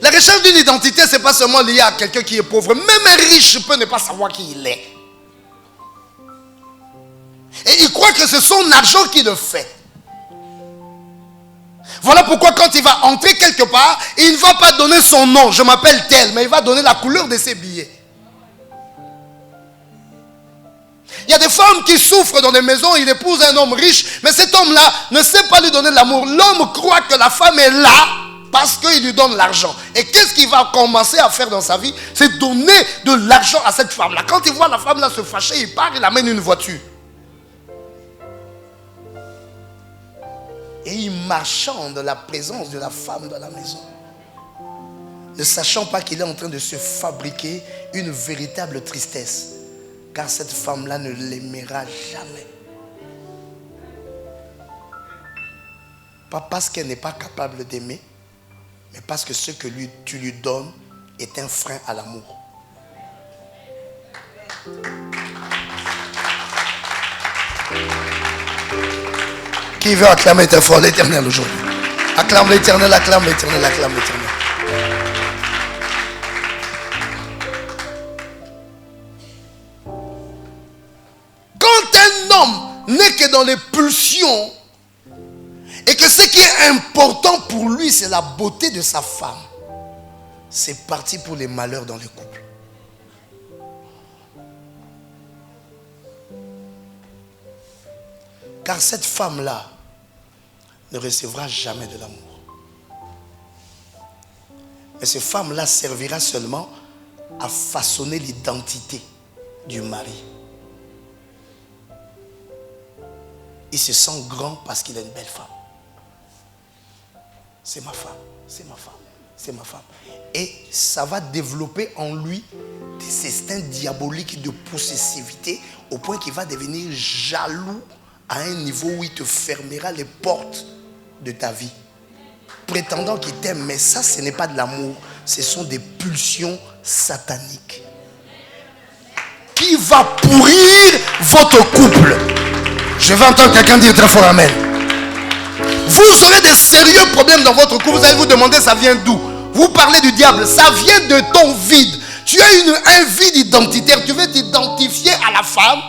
La recherche d'une identité, ce n'est pas seulement lié à quelqu'un qui est pauvre. Même un riche peut ne pas savoir qui il est. Et il croit que c'est son argent qui le fait. Voilà pourquoi quand il va entrer quelque part, il ne va pas donner son nom, je m'appelle tel, mais il va donner la couleur de ses billets. Il y a des femmes qui souffrent dans des maisons, il épouse un homme riche, mais cet homme-là ne sait pas lui donner de l'amour. L'homme croit que la femme est là parce qu'il lui donne l'argent. Et qu'est-ce qu'il va commencer à faire dans sa vie? C'est donner de l'argent à cette femme-là. Quand il voit la femme-là se fâcher, il part, il amène une voiture. Et il marchande la présence de la femme dans la maison, ne sachant pas qu'il est en train de se fabriquer une véritable tristesse, car cette femme-là ne l'aimera jamais. Pas parce qu'elle n'est pas capable d'aimer, mais parce que ce que tu lui donnes est un frein à l'amour. Qui veut acclamer très fort l'Éternel aujourd'hui? Acclame l'Éternel, acclame l'Éternel, acclame l'Éternel. Quand un homme n'est que dans les pulsions et que ce qui est important pour lui c'est la beauté de sa femme, c'est parti pour les malheurs dans le couple. Car cette femme-là ne recevra jamais de l'amour. Mais cette femme-là servira seulement à façonner l'identité du mari. Il se sent grand parce qu'il a une belle femme. C'est ma femme, c'est ma femme, c'est ma femme. Et ça va développer en lui des instincts diaboliques de possessivité au point qu'il va devenir jaloux à un niveau où il te fermera les portes de ta vie, prétendant qu'il t'aime. Mais ça, ce n'est pas de l'amour, ce sont des pulsions sataniques qui va pourrir votre couple. Je vais entendre quelqu'un dire très fort amen. Vous aurez des sérieux problèmes dans votre couple. Vous allez vous demander ça vient d'où? Vous parlez du diable, ça vient de ton vide. Tu as un vide identitaire, tu veux t'identifier à la femme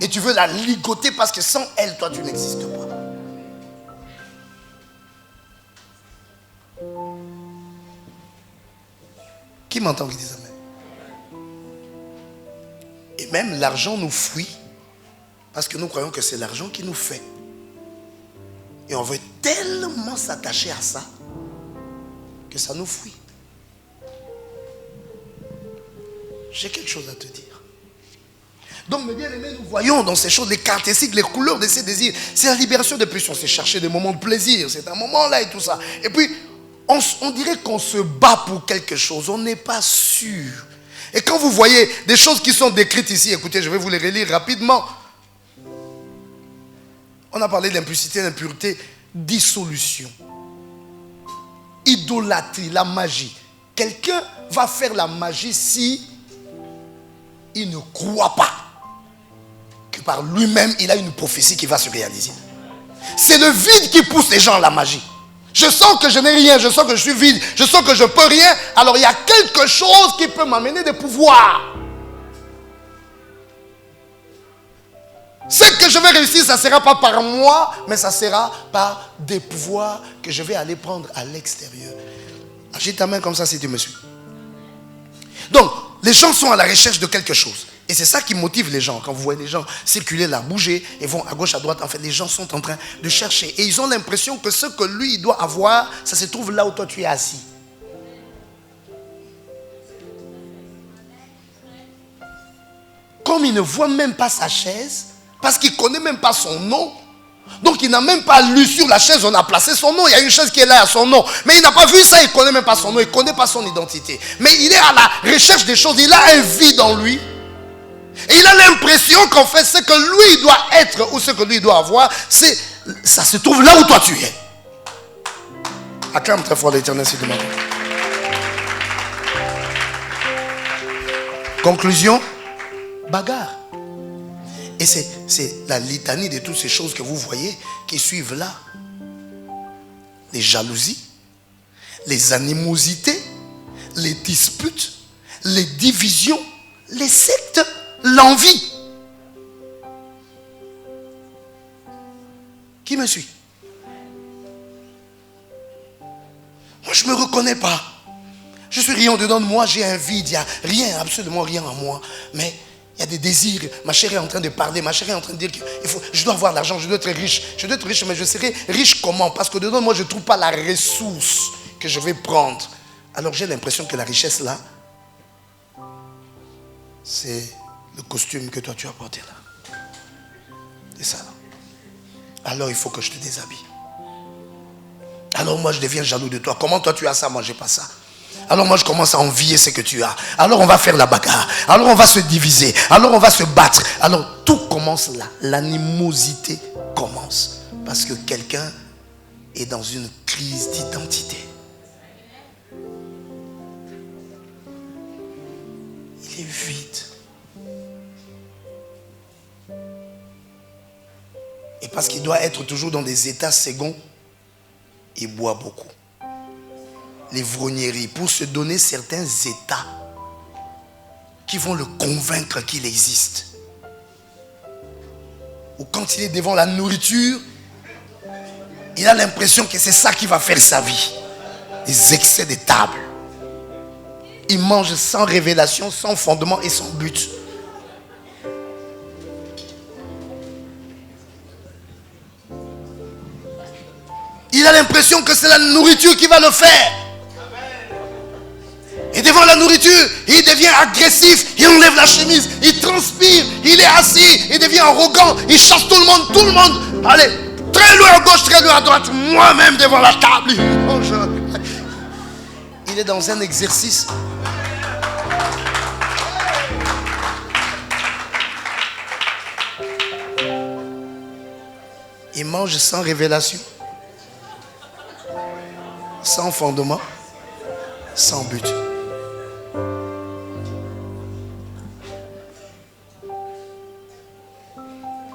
et tu veux la ligoter parce que sans elle, toi, tu n'existes pas. Qui m'entend qui dit amen? Et même l'argent nous fuit parce que nous croyons que c'est l'argent qui nous fait. Et on veut tellement s'attacher à ça que ça nous fuit. J'ai quelque chose à te dire. Donc, mes bien-aimés, nous voyons dans ces choses les caractéristiques, les couleurs de ces désirs. C'est la libération des pulsions, c'est chercher des moments de plaisir, c'est un moment là et tout ça. Et puis, on dirait qu'on se bat pour quelque chose, on n'est pas sûr. Et quand vous voyez des choses qui sont décrites ici, écoutez, je vais vous les relire rapidement. On a parlé d'impudicité, d'impureté, dissolution, idolâtrie, la magie. Quelqu'un va faire la magie si il ne croit pas que par lui-même, il a une prophétie qui va se réaliser. C'est le vide qui pousse les gens à la magie. Je sens que je n'ai rien, je sens que je suis vide, je sens que je ne peux rien. Alors il y a quelque chose qui peut m'amener des pouvoirs. Ce que je vais réussir, ça ne sera pas par moi, mais ça sera par des pouvoirs que je vais aller prendre à l'extérieur. Agite ta main comme ça si tu me suis. Donc, les gens sont à la recherche de quelque chose. Et c'est ça qui motive les gens. Quand vous voyez les gens circuler là, bouger, et vont à gauche, à droite, en fait, les gens sont en train de chercher. Et ils ont l'impression que ce que lui, il doit avoir, ça se trouve là où toi, tu es assis. Comme il ne voit même pas sa chaise, parce qu'il ne connaît même pas son nom, donc il n'a même pas lu sur la chaise, on a placé son nom. Il y a une chaise qui est là à son nom. Mais il n'a pas vu ça, il ne connaît même pas son nom, il ne connaît pas son identité. Mais il est à la recherche des choses, il a un vide en lui. Et il a l'impression qu'en fait, ce que lui doit être ou ce que lui doit avoir, c'est ça se trouve là où toi tu es. Acclame très fort l'Éternel, s'il te plaît. Conclusion, bagarre. Et c'est la litanie de toutes ces choses que vous voyez qui suivent là. Les jalousies, les animosités, les disputes, les divisions, les sectes, l'envie. Qui me suit? Moi, je ne me reconnais pas. Je suis rien dedans de moi, j'ai un vide, il n'y a rien, absolument rien en moi. Mais il y a des désirs. Ma chérie est en train de parler, ma chérie est en train de dire que je dois avoir l'argent, je dois être riche. Je dois être riche, mais je serai riche comment? Parce que dedans de moi, je ne trouve pas la ressource que je vais prendre. Alors j'ai l'impression que la richesse là, c'est le costume que toi tu as porté là. C'est ça là. Alors il faut que je te déshabille. Alors moi je deviens jaloux de toi. Comment toi tu as ça, moi j'ai pas ça. Alors moi je commence à envier ce que tu as. Alors on va faire la bagarre. Alors on va se diviser. Alors on va se battre. Alors tout commence là. L'animosité commence. Parce que quelqu'un est dans une crise d'identité. Il est vide. Et parce qu'il doit être toujours dans des états seconds, il boit beaucoup. L'ivrognerie, pour se donner certains états qui vont le convaincre qu'il existe. Ou quand il est devant la nourriture, il a l'impression que c'est ça qui va faire sa vie. Des excès de table. Il mange sans révélation, sans fondement et sans but. Il a l'impression que c'est la nourriture qui va le faire. Et devant la nourriture, il devient agressif, il enlève la chemise, il transpire, il est assis, il devient arrogant, il chasse tout le monde, allez, très loin à gauche, très loin à droite, moi-même devant la table, il mange. Il est dans un exercice. Il mange sans révélation, sans fondement, sans but.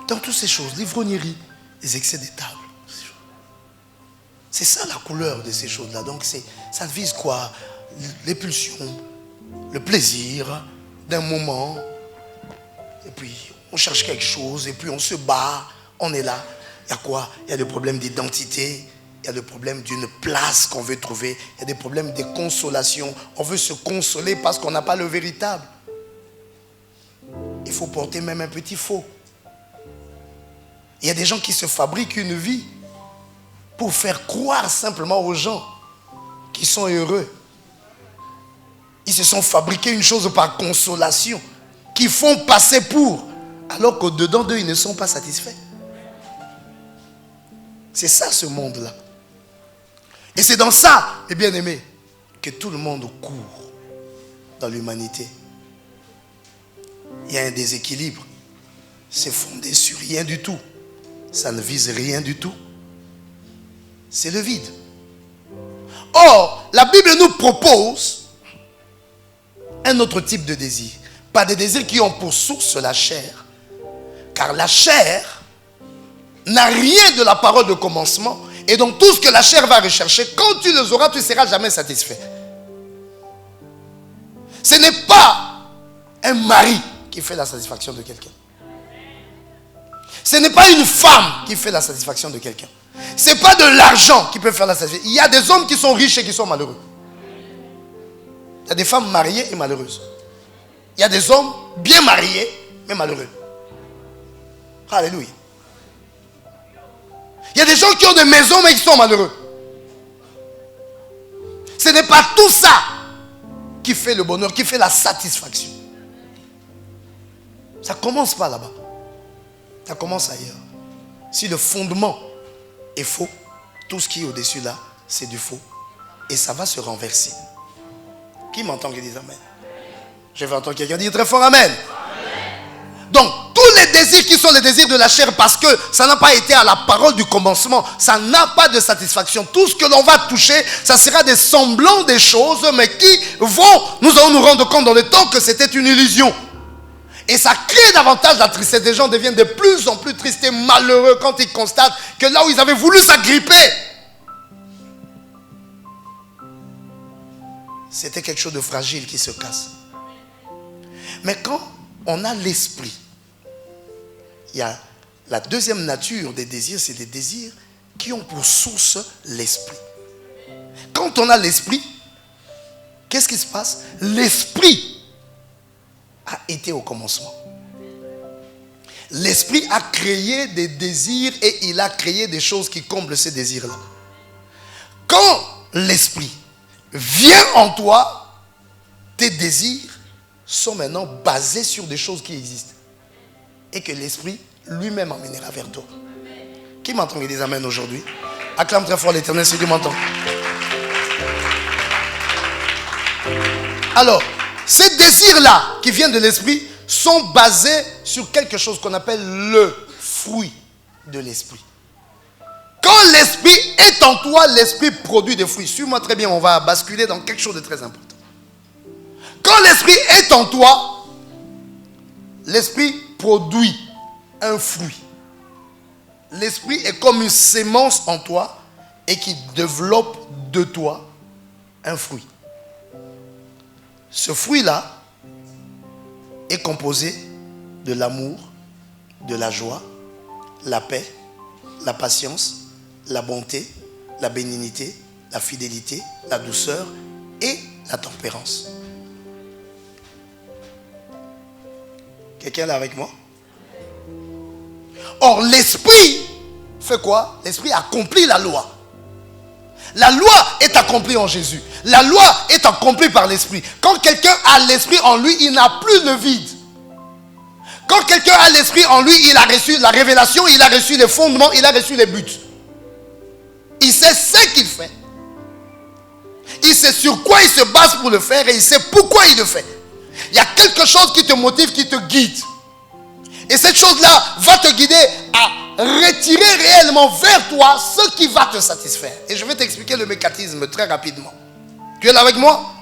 Dans toutes ces choses, l'ivrognerie, les excès des tables. C'est ça la couleur de ces choses-là. Donc ça vise quoi? Les pulsions, le plaisir d'un moment. Et puis on cherche quelque chose et puis on se bat. On est là. Il y a quoi? Il y a des problèmes d'identité. Il y a le problème d'une place qu'on veut trouver. Il y a des problèmes de consolation. On veut se consoler parce qu'on n'a pas le véritable. Il faut porter même un petit faux. Il y a des gens qui se fabriquent une vie pour faire croire simplement aux gens qu'ils sont heureux. Ils se sont fabriqués une chose par consolation, qu'ils font passer pour, alors qu'au-dedans d'eux, ils ne sont pas satisfaits. C'est ça ce monde-là. Et c'est dans ça, mes bien-aimés, que tout le monde court dans l'humanité. Il y a un déséquilibre. C'est fondé sur rien du tout. Ça ne vise rien du tout. C'est le vide. Or, la Bible nous propose un autre type de désir. Pas des désirs qui ont pour source la chair. Car la chair n'a rien de la parole de commencement. Et donc tout ce que la chair va rechercher, quand tu les auras, tu ne seras jamais satisfait. Ce n'est pas un mari qui fait la satisfaction de quelqu'un. Ce n'est pas une femme qui fait la satisfaction de quelqu'un. Ce n'est pas de l'argent qui peut faire la satisfaction. Il y a des hommes qui sont riches et qui sont malheureux. Il y a des femmes mariées et malheureuses. Il y a des hommes bien mariés mais malheureux. Alléluia. Il y a des gens qui ont des maisons mais qui sont malheureux. Ce n'est pas tout ça qui fait le bonheur, qui fait la satisfaction. Ça ne commence pas là-bas. Ça commence ailleurs. Si le fondement est faux, tout ce qui est au-dessus là, c'est du faux. Et ça va se renverser. Qui m'entend qui dit amen? Je vais entendre quelqu'un dire très fort amen. Donc, tous les désirs qui sont les désirs de la chair, parce que ça n'a pas été à la parole du commencement, ça n'a pas de satisfaction. Tout ce que l'on va toucher, ça sera des semblants des choses, mais qui vont, nous allons nous rendre compte dans le temps que c'était une illusion. Et ça crée davantage la tristesse. Des gens deviennent de plus en plus tristes et malheureux quand ils constatent que là où ils avaient voulu s'agripper, c'était quelque chose de fragile qui se casse. Mais quand on a l'esprit, il y a la deuxième nature des désirs, c'est des désirs qui ont pour source l'esprit. Quand on a l'esprit, qu'est-ce qui se passe? L'esprit a été au commencement. L'esprit a créé des désirs et il a créé des choses qui comblent ces désirs-là. Quand l'esprit vient en toi, tes désirs sont maintenant basés sur des choses qui existent et que l'esprit lui-même emmènera vers toi. Qui m'entend et dit amen aujourd'hui? Acclame très fort l'Éternel si tu m'entends. Alors, ces désirs-là qui viennent de l'esprit sont basés sur quelque chose qu'on appelle le fruit de l'esprit. Quand l'esprit est en toi, l'esprit produit des fruits. Suis-moi très bien, on va basculer dans quelque chose de très important. Quand l'esprit est en toi, l'esprit produit un fruit. L'esprit est comme une sémence en toi et qui développe de toi un fruit. Ce fruit-là est composé de l'amour, de la joie, la paix, la patience, la bonté, la bénignité, la fidélité, la douceur et la tempérance. Quelqu'un est là avec moi? Or, l'esprit fait quoi? L'esprit accomplit la loi. La loi est accomplie en Jésus. La loi est accomplie par l'esprit. Quand quelqu'un a l'esprit en lui, il n'a plus le vide. Quand quelqu'un a l'esprit en lui, il a reçu la révélation, il a reçu les fondements, il a reçu les buts. Il sait ce qu'il fait. Il sait sur quoi il se base pour le faire et il sait pourquoi il le fait. Il y a quelque chose qui te motive, qui te guide. Et cette chose-là va te guider à retirer réellement vers toi ce qui va te satisfaire. Et je vais t'expliquer le mécanisme très rapidement. Tu es là avec moi?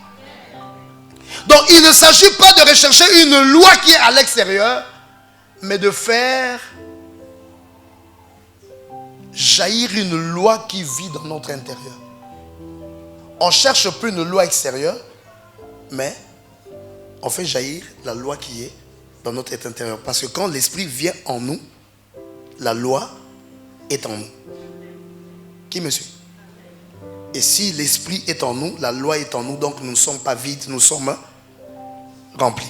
Donc il ne s'agit pas de rechercher une loi qui est à l'extérieur, mais de faire jaillir une loi qui vit dans notre intérieur. On ne cherche plus une loi extérieure, mais on fait jaillir la loi qui est dans notre être intérieur. Parce que quand l'esprit vient en nous, la loi est en nous. Qui me suit? Et si l'esprit est en nous, la loi est en nous, donc nous ne sommes pas vides, nous sommes remplis.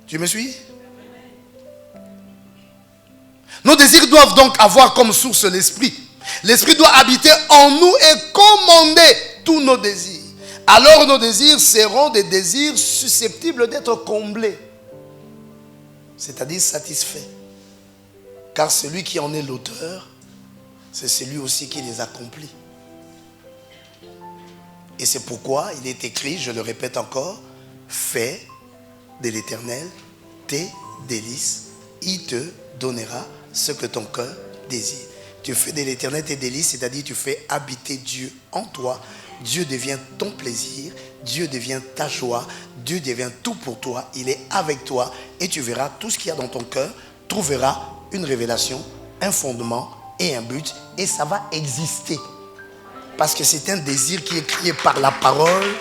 Tu me suis? Nos désirs doivent donc avoir comme source l'esprit. L'esprit doit habiter en nous et commander tous nos désirs. Alors nos désirs seront des désirs susceptibles d'être comblés. C'est-à-dire satisfaits. Car celui qui en est l'auteur, c'est celui aussi qui les accomplit. Et c'est pourquoi il est écrit, je le répète encore, fais de l'Éternel tes délices, il te donnera ce que ton cœur désire. Tu fais de l'Éternel tes délices, c'est-à-dire tu fais habiter Dieu en toi. Dieu devient ton plaisir, Dieu devient ta joie, Dieu devient tout pour toi, il est avec toi et tu verras tout ce qu'il y a dans ton cœur, trouvera une révélation, un fondement et un but et ça va exister. Parce que c'est un désir qui est créé par la parole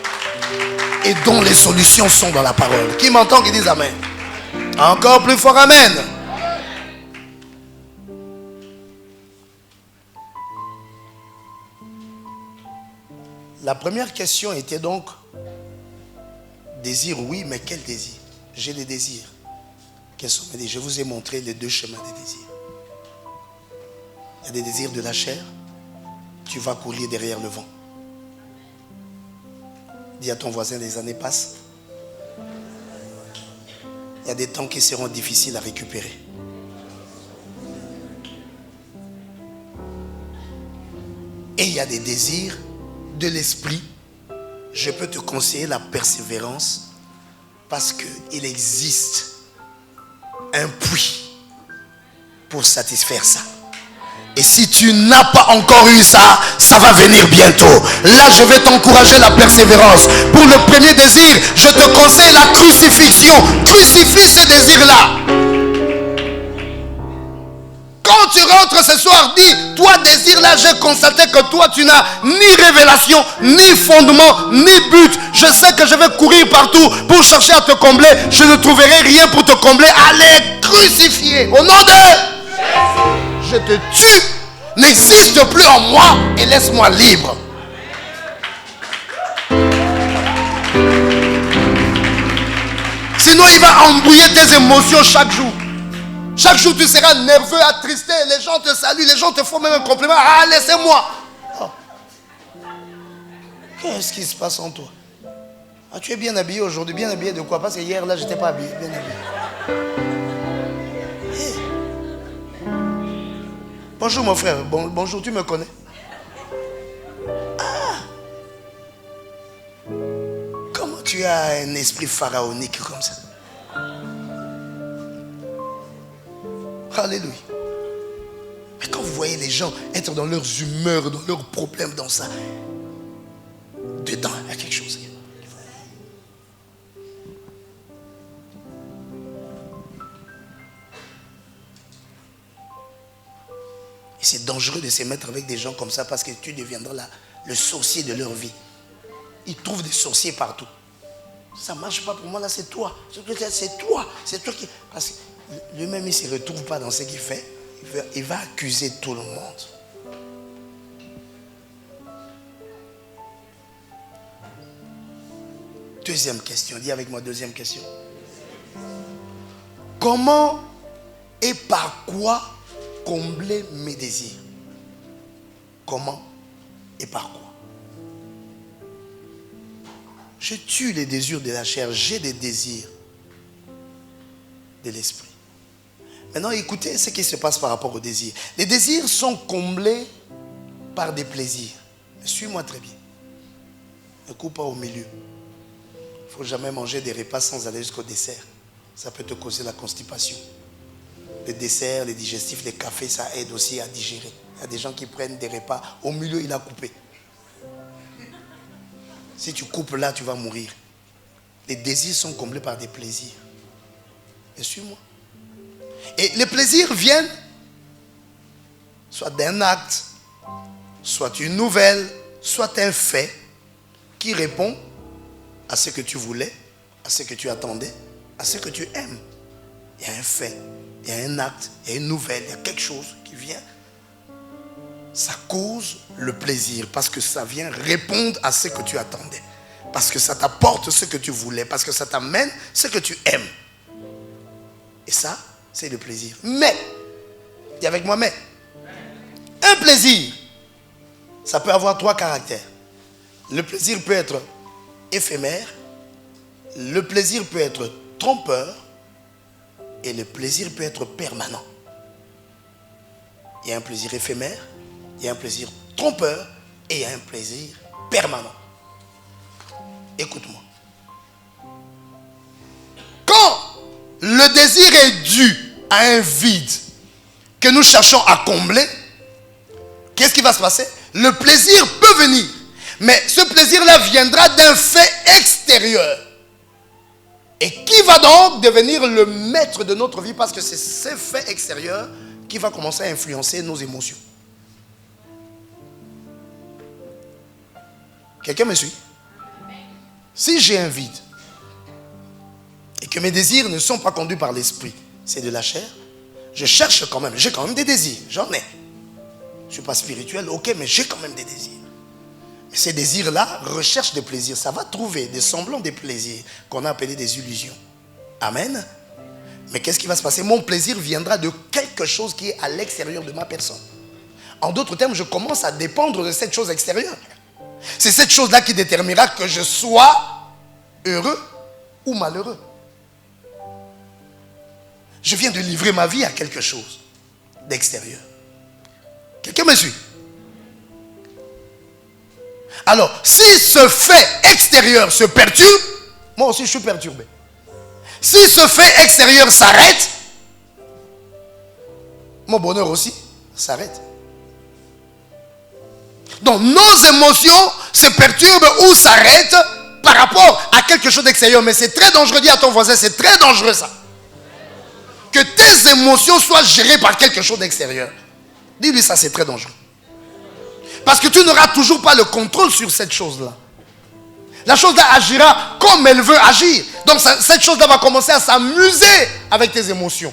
et dont les solutions sont dans la parole. Qui m'entend, qui dit amen? Encore plus fort, amen. La première question était donc, désir, oui, mais quel désir? J'ai des désirs. Quels sont mes désirs? Je vous ai montré les deux chemins des désirs. Il y a des désirs de la chair, tu vas courir derrière le vent. Dis à ton voisin, les années passent. Il y a des temps qui seront difficiles à récupérer. Et il y a des désirs de l'esprit. Je peux te conseiller la persévérance Parce qu'il existe un puits pour satisfaire ça. Et si tu n'as pas encore eu ça, ça va venir bientôt. Là, je vais t'encourager la persévérance. Pour le premier désir, je te conseille la crucifixion. Crucifie ce désir-là. Quand tu rentres ce soir, dis, toi désir là, j'ai constaté que toi tu n'as ni révélation, ni fondement, ni but. Je sais que je vais courir partout pour chercher à te combler. Je ne trouverai rien pour te combler. Allez, crucifier. Au nom de Jésus, je te tue. N'existe plus en moi et laisse-moi libre. Sinon, il va embrouiller tes émotions chaque jour. Chaque jour, tu seras nerveux, attristé. Les gens te saluent, les gens te font même un compliment. Ah, laissez-moi. Oh. Qu'est-ce qui se passe en toi? Ah, tu es bien habillé aujourd'hui. Bien habillé de quoi? Parce que hier, là, je n'étais pas habillé. Bien habillé. Hey. Bonjour, mon frère. Bonjour, tu me connais? Ah. Comment tu as un esprit pharaonique comme ça? Alléluia. Mais quand vous voyez les gens être dans leurs humeurs, dans leurs problèmes, dans ça, dedans, il y a quelque chose. Et c'est dangereux de se mettre avec des gens comme ça parce que tu deviendras le sorcier de leur vie. Ils trouvent des sorciers partout. Ça ne marche pas pour moi, là, c'est toi. C'est toi. C'est toi qui... Parce que lui-même, il ne se retrouve pas dans ce qu'il fait. Il va accuser tout le monde. Deuxième question. Dis avec moi, deuxième question. Comment et par quoi combler mes désirs? Comment et par quoi? Je tue les désirs de la chair. J'ai des désirs de l'esprit. Maintenant, écoutez ce qui se passe par rapport aux désirs. Les désirs sont comblés par des plaisirs. Suis-moi très bien. Ne coupe pas au milieu. Il ne faut jamais manger des repas sans aller jusqu'au dessert. Ça peut te causer la constipation. Les desserts, les digestifs, les cafés, ça aide aussi à digérer. Il y a des gens qui prennent des repas. Au milieu, il a coupé. Si tu coupes là, tu vas mourir. Les désirs sont comblés par des plaisirs. Et suis-moi. Et les plaisirs viennent soit d'un acte, soit une nouvelle, soit un fait qui répond à ce que tu voulais, à ce que tu attendais, à ce que tu aimes. Il y a un fait, il y a un acte, il y a une nouvelle, il y a quelque chose qui vient. Ça cause le plaisir parce que ça vient répondre à ce que tu attendais. Parce que ça t'apporte ce que tu voulais, parce que ça t'amène ce que tu aimes. Et ça, c'est le plaisir. Mais, dis avec moi, mais, un plaisir, ça peut avoir trois caractères. Le plaisir peut être éphémère, le plaisir peut être trompeur, et le plaisir peut être permanent. Il y a un plaisir éphémère, il y a un plaisir trompeur, et il y a un plaisir permanent. Écoute-moi. Quand le désir est dû à un vide que nous cherchons à combler, qu'est-ce qui va se passer? Le plaisir peut venir, mais ce plaisir-là viendra d'un fait extérieur. Et qui va donc devenir le maître de notre vie? Parce que c'est ce fait extérieur qui va commencer à influencer nos émotions. Quelqu'un me suit? Si j'ai un vide et que mes désirs ne sont pas conduits par l'esprit, c'est de la chair, je cherche quand même, j'ai quand même des désirs, j'en ai. Je ne suis pas spirituel, ok, mais j'ai quand même des désirs. Et ces désirs-là recherchent des plaisirs. Ça va trouver des semblants de plaisirs qu'on a appelés des illusions. Amen. Mais qu'est-ce qui va se passer? Mon plaisir viendra de quelque chose qui est à l'extérieur de ma personne. En d'autres termes, je commence à dépendre de cette chose extérieure. C'est cette chose-là qui déterminera que je sois heureux ou malheureux. Je viens de livrer ma vie à quelque chose d'extérieur. Quelqu'un me suit? Alors, si ce fait extérieur se perturbe, moi aussi je suis perturbé. Si ce fait extérieur s'arrête, mon bonheur aussi s'arrête. Donc nos émotions se perturbent ou s'arrêtent par rapport à quelque chose d'extérieur. Mais c'est très dangereux. Dis à ton voisin, c'est très dangereux ça. Que tes émotions soient gérées par quelque chose d'extérieur. Dis-lui ça, c'est très dangereux. Parce que tu n'auras toujours pas le contrôle sur cette chose-là. La chose-là agira comme elle veut agir. Donc cette chose-là va commencer à s'amuser avec tes émotions.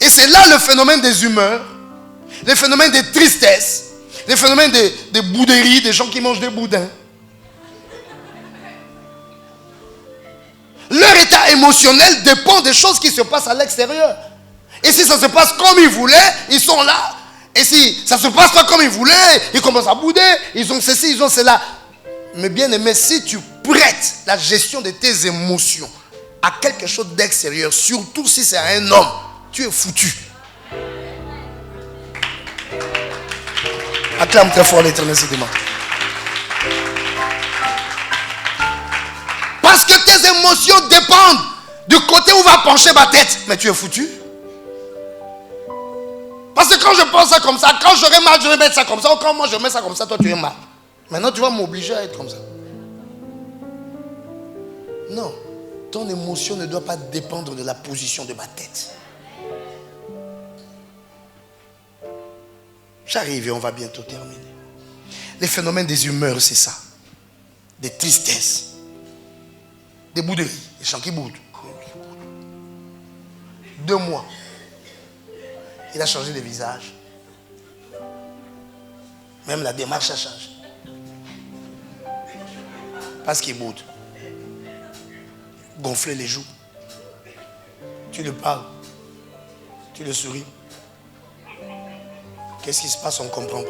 Et c'est là le phénomène des humeurs, le phénomène des tristesses, le phénomène des bouderies, des gens qui mangent des boudins. Leur état émotionnel dépend des choses qui se passent à l'extérieur. Et si ça se passe comme ils voulaient, ils sont là. Et si ça ne se passe pas comme ils voulaient, ils commencent à bouder, ils ont ceci, ils ont cela. Mais bien aimé, si tu prêtes la gestion de tes émotions à quelque chose d'extérieur, surtout si c'est un homme, tu es foutu. Acclame très fort l'Éternel ce dimanche. Parce que tes émotions dépendent du côté où va pencher ma tête. Mais tu es foutu. Parce que quand je pense ça comme ça, quand j'aurai mal, je vais mettre ça comme ça. Ou quand moi je mets ça comme ça, toi tu es mal. Maintenant tu vas m'obliger à être comme ça. Non. Ton émotion ne doit pas dépendre de la position de ma tête. J'arrive et on va bientôt terminer. Les phénomènes des humeurs, c'est ça. Des tristesses. Des bouderies. Des gens qui boudent. 2 mois. Il a changé de visage. Même la démarche a changé. Parce qu'il boude. Gonfler les joues. Tu le parles. Tu le souris. Qu'est-ce qui se passe? On ne comprend pas.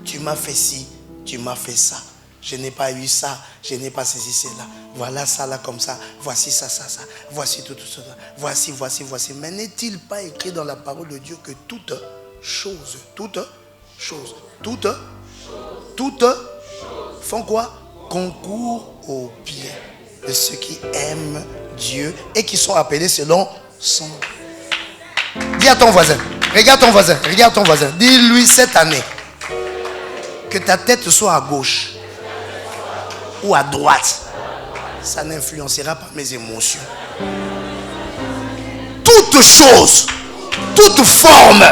Tu m'as fait ci, tu m'as fait ça. Je n'ai pas eu ça, je n'ai pas saisi cela. Voilà ça là comme ça. Voici ça, ça, ça. Voici tout ça. Voici. Mais n'est-il pas écrit dans la parole de Dieu que toute chose font quoi? Concourent au bien de ceux qui aiment Dieu et qui sont appelés selon son. Dis à ton voisin, regarde ton voisin. Dis-lui cette année que ta tête soit à gauche ou à droite. Ça n'influencera pas mes émotions. Toute chose, toute forme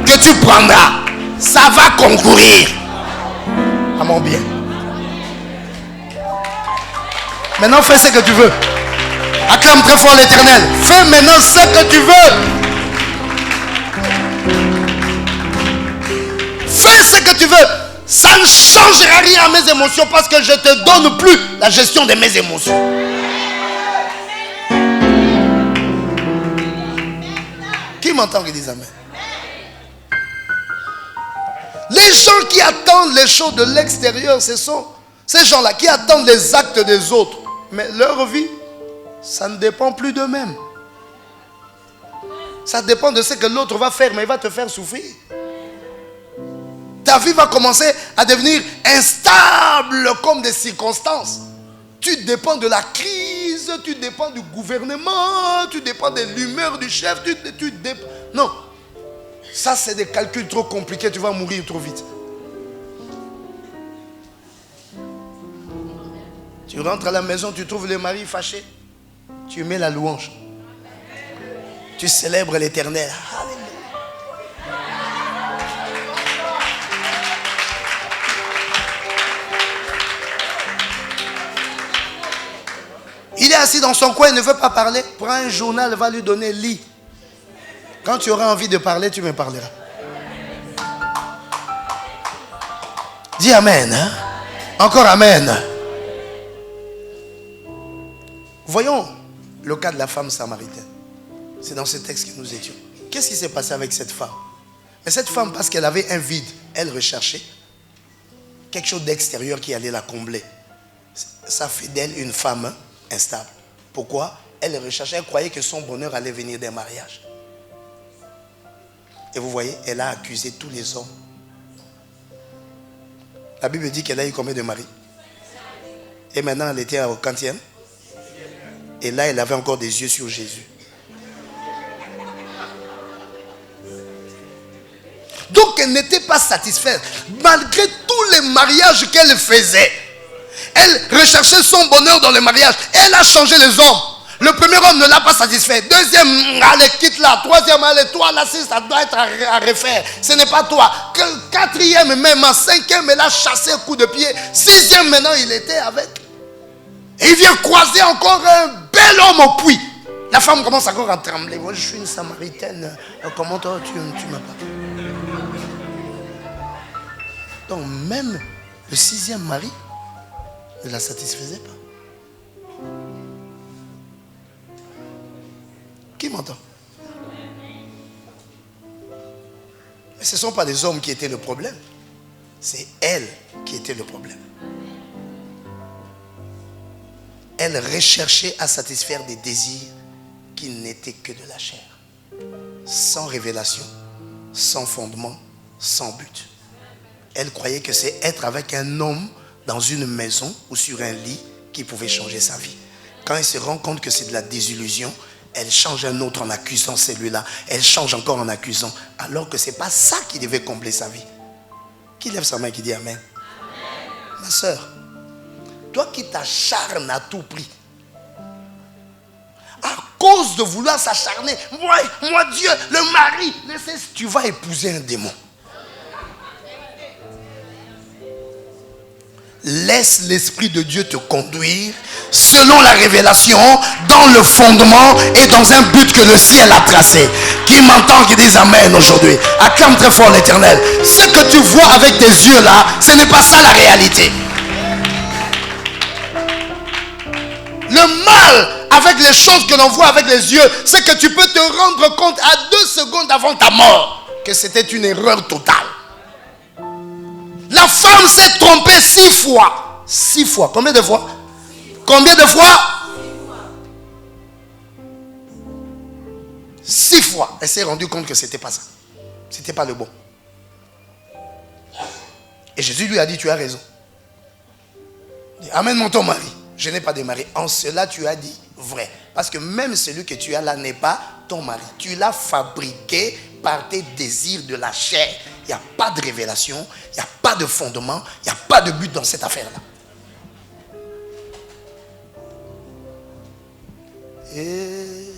que tu prendras, ça va concourir à mon bien. Maintenant, fais ce que tu veux. Acclame très fort l'Éternel. Fais maintenant ce que tu veux. Fais ce que tu veux. Ça ne changera rien à mes émotions parce que je ne te donne plus la gestion de mes émotions. Qui m'entend qui dit amen? Les gens qui attendent les choses de l'extérieur, ce sont ces gens-là qui attendent les actes des autres. Mais leur vie, ça ne dépend plus d'eux-mêmes. Ça dépend de ce que l'autre va faire, mais il va te faire souffrir. Ta vie va commencer à devenir instable comme des circonstances. Tu dépends de la crise, tu dépends du gouvernement, tu dépends de l'humeur du chef, Non. Ça, c'est des calculs trop compliqués, tu vas mourir trop vite. Tu rentres à la maison, tu trouves le mari fâché. Tu mets la louange. Tu célèbres l'Éternel. Alléluia. Il est assis dans son coin, il ne veut pas parler. Prends un journal, va lui donner, lis. Quand tu auras envie de parler, tu me parleras. Dis amen. Hein? Encore amen. Voyons le cas de la femme samaritaine. C'est dans ce texte que nous étions. Qu'est-ce qui s'est passé avec cette femme? Mais cette femme, parce qu'elle avait un vide, elle recherchait quelque chose d'extérieur qui allait la combler. Ça fait d'elle une femme instable. Pourquoi? Elle recherchait, elle croyait que son bonheur allait venir d'un mariage. Et vous voyez, elle a accusé tous les hommes. La Bible dit qu'elle a eu combien de maris? Et maintenant, elle était au 40e. Et là, elle avait encore des yeux sur Jésus. Donc, elle n'était pas satisfaite. Malgré tous les mariages qu'elle faisait, elle recherchait son bonheur dans le mariage. Elle a changé les hommes. Le premier homme ne l'a pas satisfait. Deuxième, allez, quitte-la. Troisième, allez, toi, là, si ça doit être à refaire. Ce n'est pas toi. Quatrième, même en cinquième, elle a chassé un coup de pied. Sixième, maintenant, il était avec. Et il vient croiser encore un bel homme au puits. La femme commence encore à trembler. Moi, je suis une Samaritaine. Comment toi, tu m'as pas. Donc, même le sixième mari ne la satisfaisait pas. Qui m'entend? Mais ce ne sont pas les hommes qui étaient le problème. C'est elle qui était le problème. Elle recherchait à satisfaire des désirs qui n'étaient que de la chair. Sans révélation, sans fondement, sans but. Elle croyait que c'est être avec un homme dans une maison ou sur un lit qui pouvait changer sa vie. Quand elle se rend compte que c'est de la désillusion, elle change un autre en accusant celui-là. Elle change encore en accusant. Alors que ce n'est pas ça qui devait combler sa vie. Qui lève sa main et qui dit Amen? Amen. Ma soeur, toi qui t'acharnes à tout prix, à cause de vouloir s'acharner, moi Dieu, le mari, tu vas épouser un démon. Laisse l'Esprit de Dieu te conduire selon la révélation, dans le fondement et dans un but que le ciel a tracé. Qui m'entend, qui dise Amen aujourd'hui. Acclame très fort l'Éternel. Ce que tu vois avec tes yeux là, ce n'est pas ça la réalité. Le mal avec les choses que l'on voit avec les yeux, c'est que tu peux te rendre compte à 2 secondes avant ta mort que c'était une erreur totale. La femme s'est trompée 6 fois. 6 fois. Combien de fois? Combien de fois? 6 fois. Elle s'est rendue compte que ce n'était pas ça. Ce n'était pas le bon. Et Jésus lui a dit, tu as raison. Amène-moi ton mari. Je n'ai pas de mari. En cela, tu as dit vrai. Parce que même celui que tu as là n'est pas ton mari. Tu l'as fabriqué par tes désirs de la chair. Il n'y a pas de révélation, il n'y a pas de fondement, il n'y a pas de but dans cette affaire-là. Et...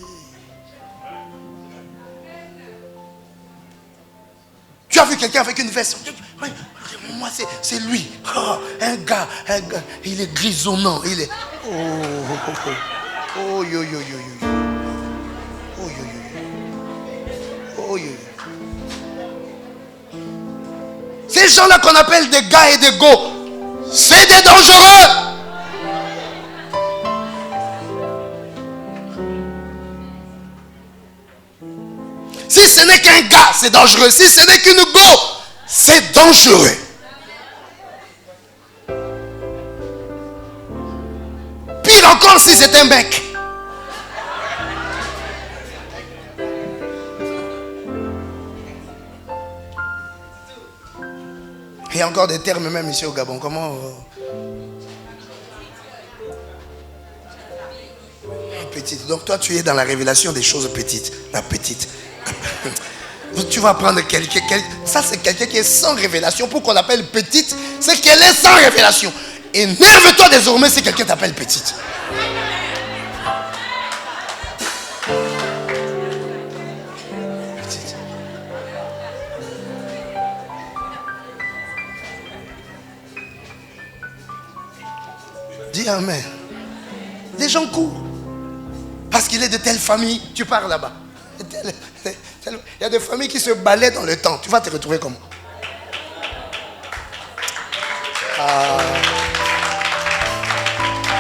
tu as vu quelqu'un avec une veste? Moi, c'est lui. Oh, un gars. Il est grisonnant. Il est... Oh, yo, yo, yo, yo. Oh, yo, yo, yo. Oh, yo, yo. Ces gens-là qu'on appelle des gars et des go, c'est des dangereux. Si ce n'est qu'un gars, c'est dangereux. Si ce n'est qu'une go, c'est dangereux. Pire encore si c'est un mec. Il y a encore des termes même ici au Gabon. Comment petite. Donc toi tu es dans la révélation des choses petites. La petite. Tu vas prendre quelqu'un. Ça c'est quelqu'un qui est sans révélation. Pour qu'on l'appelle petite, c'est qu'elle est sans révélation. Énerve-toi désormais si quelqu'un t'appelle petite. Dis Amen. Les gens courent. Parce qu'il est de telle famille, tu pars là-bas. Il y a des familles qui se balaient dans le temps. Tu vas te retrouver comment?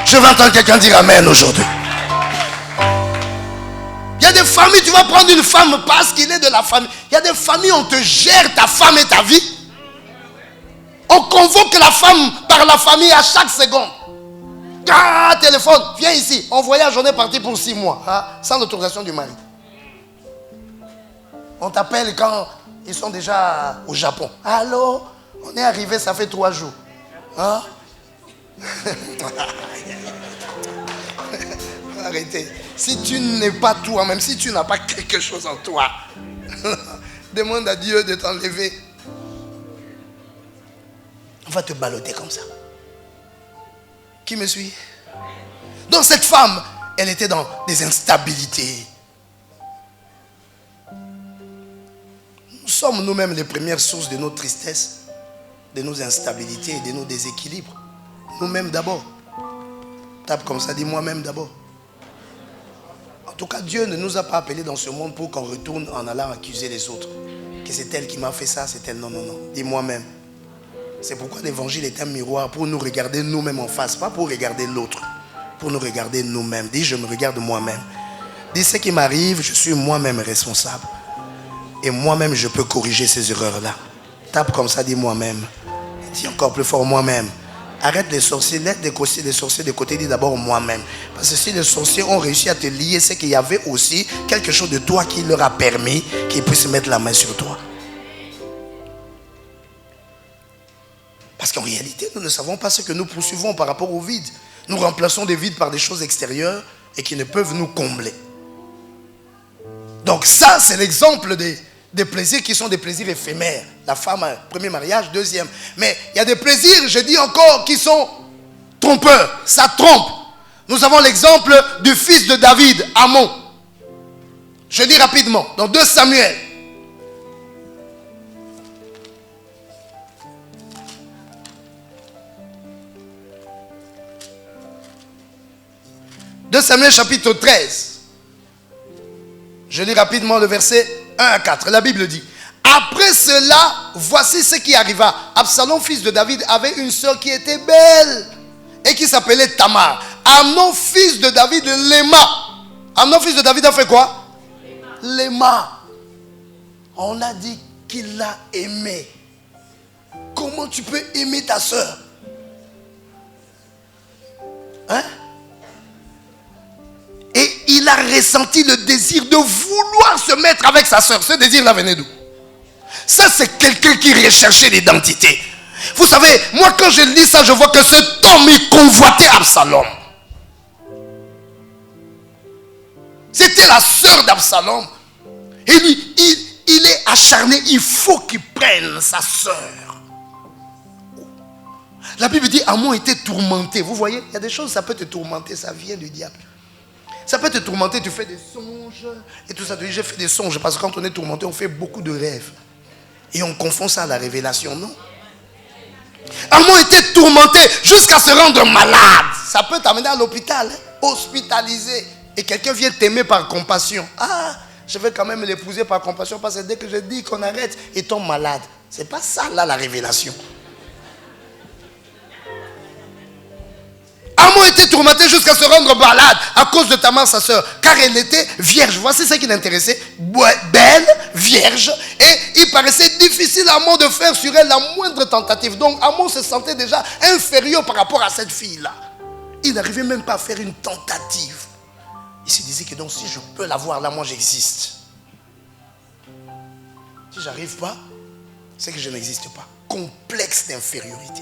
Je vais entendre quelqu'un dire Amen aujourd'hui. Il y a des familles, tu vas prendre une femme parce qu'il est de la famille. Il y a des familles où on te gère ta femme et ta vie. On convoque la femme par la famille à chaque seconde. Ah, téléphone, viens ici. On voyage, on est parti pour 6 mois. Hein, sans l'autorisation du mari. On t'appelle quand ils sont déjà au Japon. Allô, on est arrivé, ça fait 3 jours. Hein? arrêter. Si tu n'es pas toi-même, si tu n'as pas quelque chose en toi, demande à Dieu de t'enlever. On va te balloter comme ça. Qui me suit? Donc cette femme, elle était dans des instabilités. Nous sommes nous-mêmes les premières sources de nos tristesses, de nos instabilités et de nos déséquilibres. Nous-mêmes d'abord. Tape comme ça, dis moi-même d'abord. En tout cas, Dieu ne nous a pas appelés dans ce monde pour qu'on retourne en allant accuser les autres. Que c'est elle qui m'a fait ça, c'est elle. Non, non, non. Dis moi-même. C'est pourquoi l'évangile est un miroir pour nous regarder nous-mêmes en face, pas pour regarder l'autre, pour nous regarder nous-mêmes. Dis, je me regarde moi-même. Dis, ce qui m'arrive, je suis moi-même responsable. Et moi-même, je peux corriger ces erreurs-là. Tape comme ça, dis moi-même. Dis encore plus fort, moi-même. Arrête les sorciers, laisse les sorciers de côté, dis d'abord moi-même. Parce que si les sorciers ont réussi à te lier, c'est qu'il y avait aussi quelque chose de toi qui leur a permis qu'ils puissent mettre la main sur toi. Parce qu'en réalité, nous ne savons pas ce que nous poursuivons par rapport au vide. Nous remplaçons des vides par des choses extérieures et qui ne peuvent nous combler. Donc ça, c'est l'exemple des plaisirs qui sont des plaisirs éphémères. La femme, premier mariage, deuxième. Mais il y a des plaisirs, je dis encore, qui sont trompeurs. Ça trompe. Nous avons l'exemple du fils de David, Amnon. Je dis rapidement, dans 2 Samuel. De Samuel chapitre 13. Je lis rapidement le verset 1 à 4. La Bible dit: après cela, voici ce qui arriva. Absalom, fils de David, avait une sœur qui était belle et qui s'appelait Tamar. Amnon, fils de David, l'aima. Amnon, fils de David, a fait quoi? L'aima. On a dit qu'il l'a aimé. Comment tu peux aimer ta sœur? Hein? Et il a ressenti le désir de vouloir se mettre avec sa sœur. Ce désir-là venait d'où? Ça, c'est quelqu'un qui recherchait l'identité. Vous savez, moi quand je lis ça, je vois que cet homme, il convoitait Absalom. C'était la sœur d'Absalom. Et lui, il est acharné. Il faut qu'il prenne sa sœur. La Bible dit, Amnon était tourmenté. Vous voyez, il y a des choses, ça peut te tourmenter. Ça vient du diable. Ça peut te tourmenter, tu fais des songes et tout ça. Tu dis, j'ai fait des songes parce que quand on est tourmenté, on fait beaucoup de rêves. Et on confond ça à la révélation, non? Amnon était tourmenté jusqu'à se rendre malade. Ça peut t'amener à l'hôpital, hospitalisé. Et quelqu'un vient t'aimer par compassion. Ah, je vais quand même l'épouser par compassion parce que dès que je dis qu'on arrête, il tombe malade. C'est pas ça là la révélation. Amnon était tourmenté jusqu'à se rendre malade à cause de Tamar, sa sœur, car elle était vierge. Voici ce qui l'intéressait. Belle, vierge, et il paraissait difficile à Amnon de faire sur elle la moindre tentative. Donc Amnon se sentait déjà inférieur par rapport à cette fille-là. Il n'arrivait même pas à faire une tentative. Il se disait que donc si je peux l'avoir là, moi j'existe. Si j'arrive pas, c'est que je n'existe pas. Complexe d'infériorité.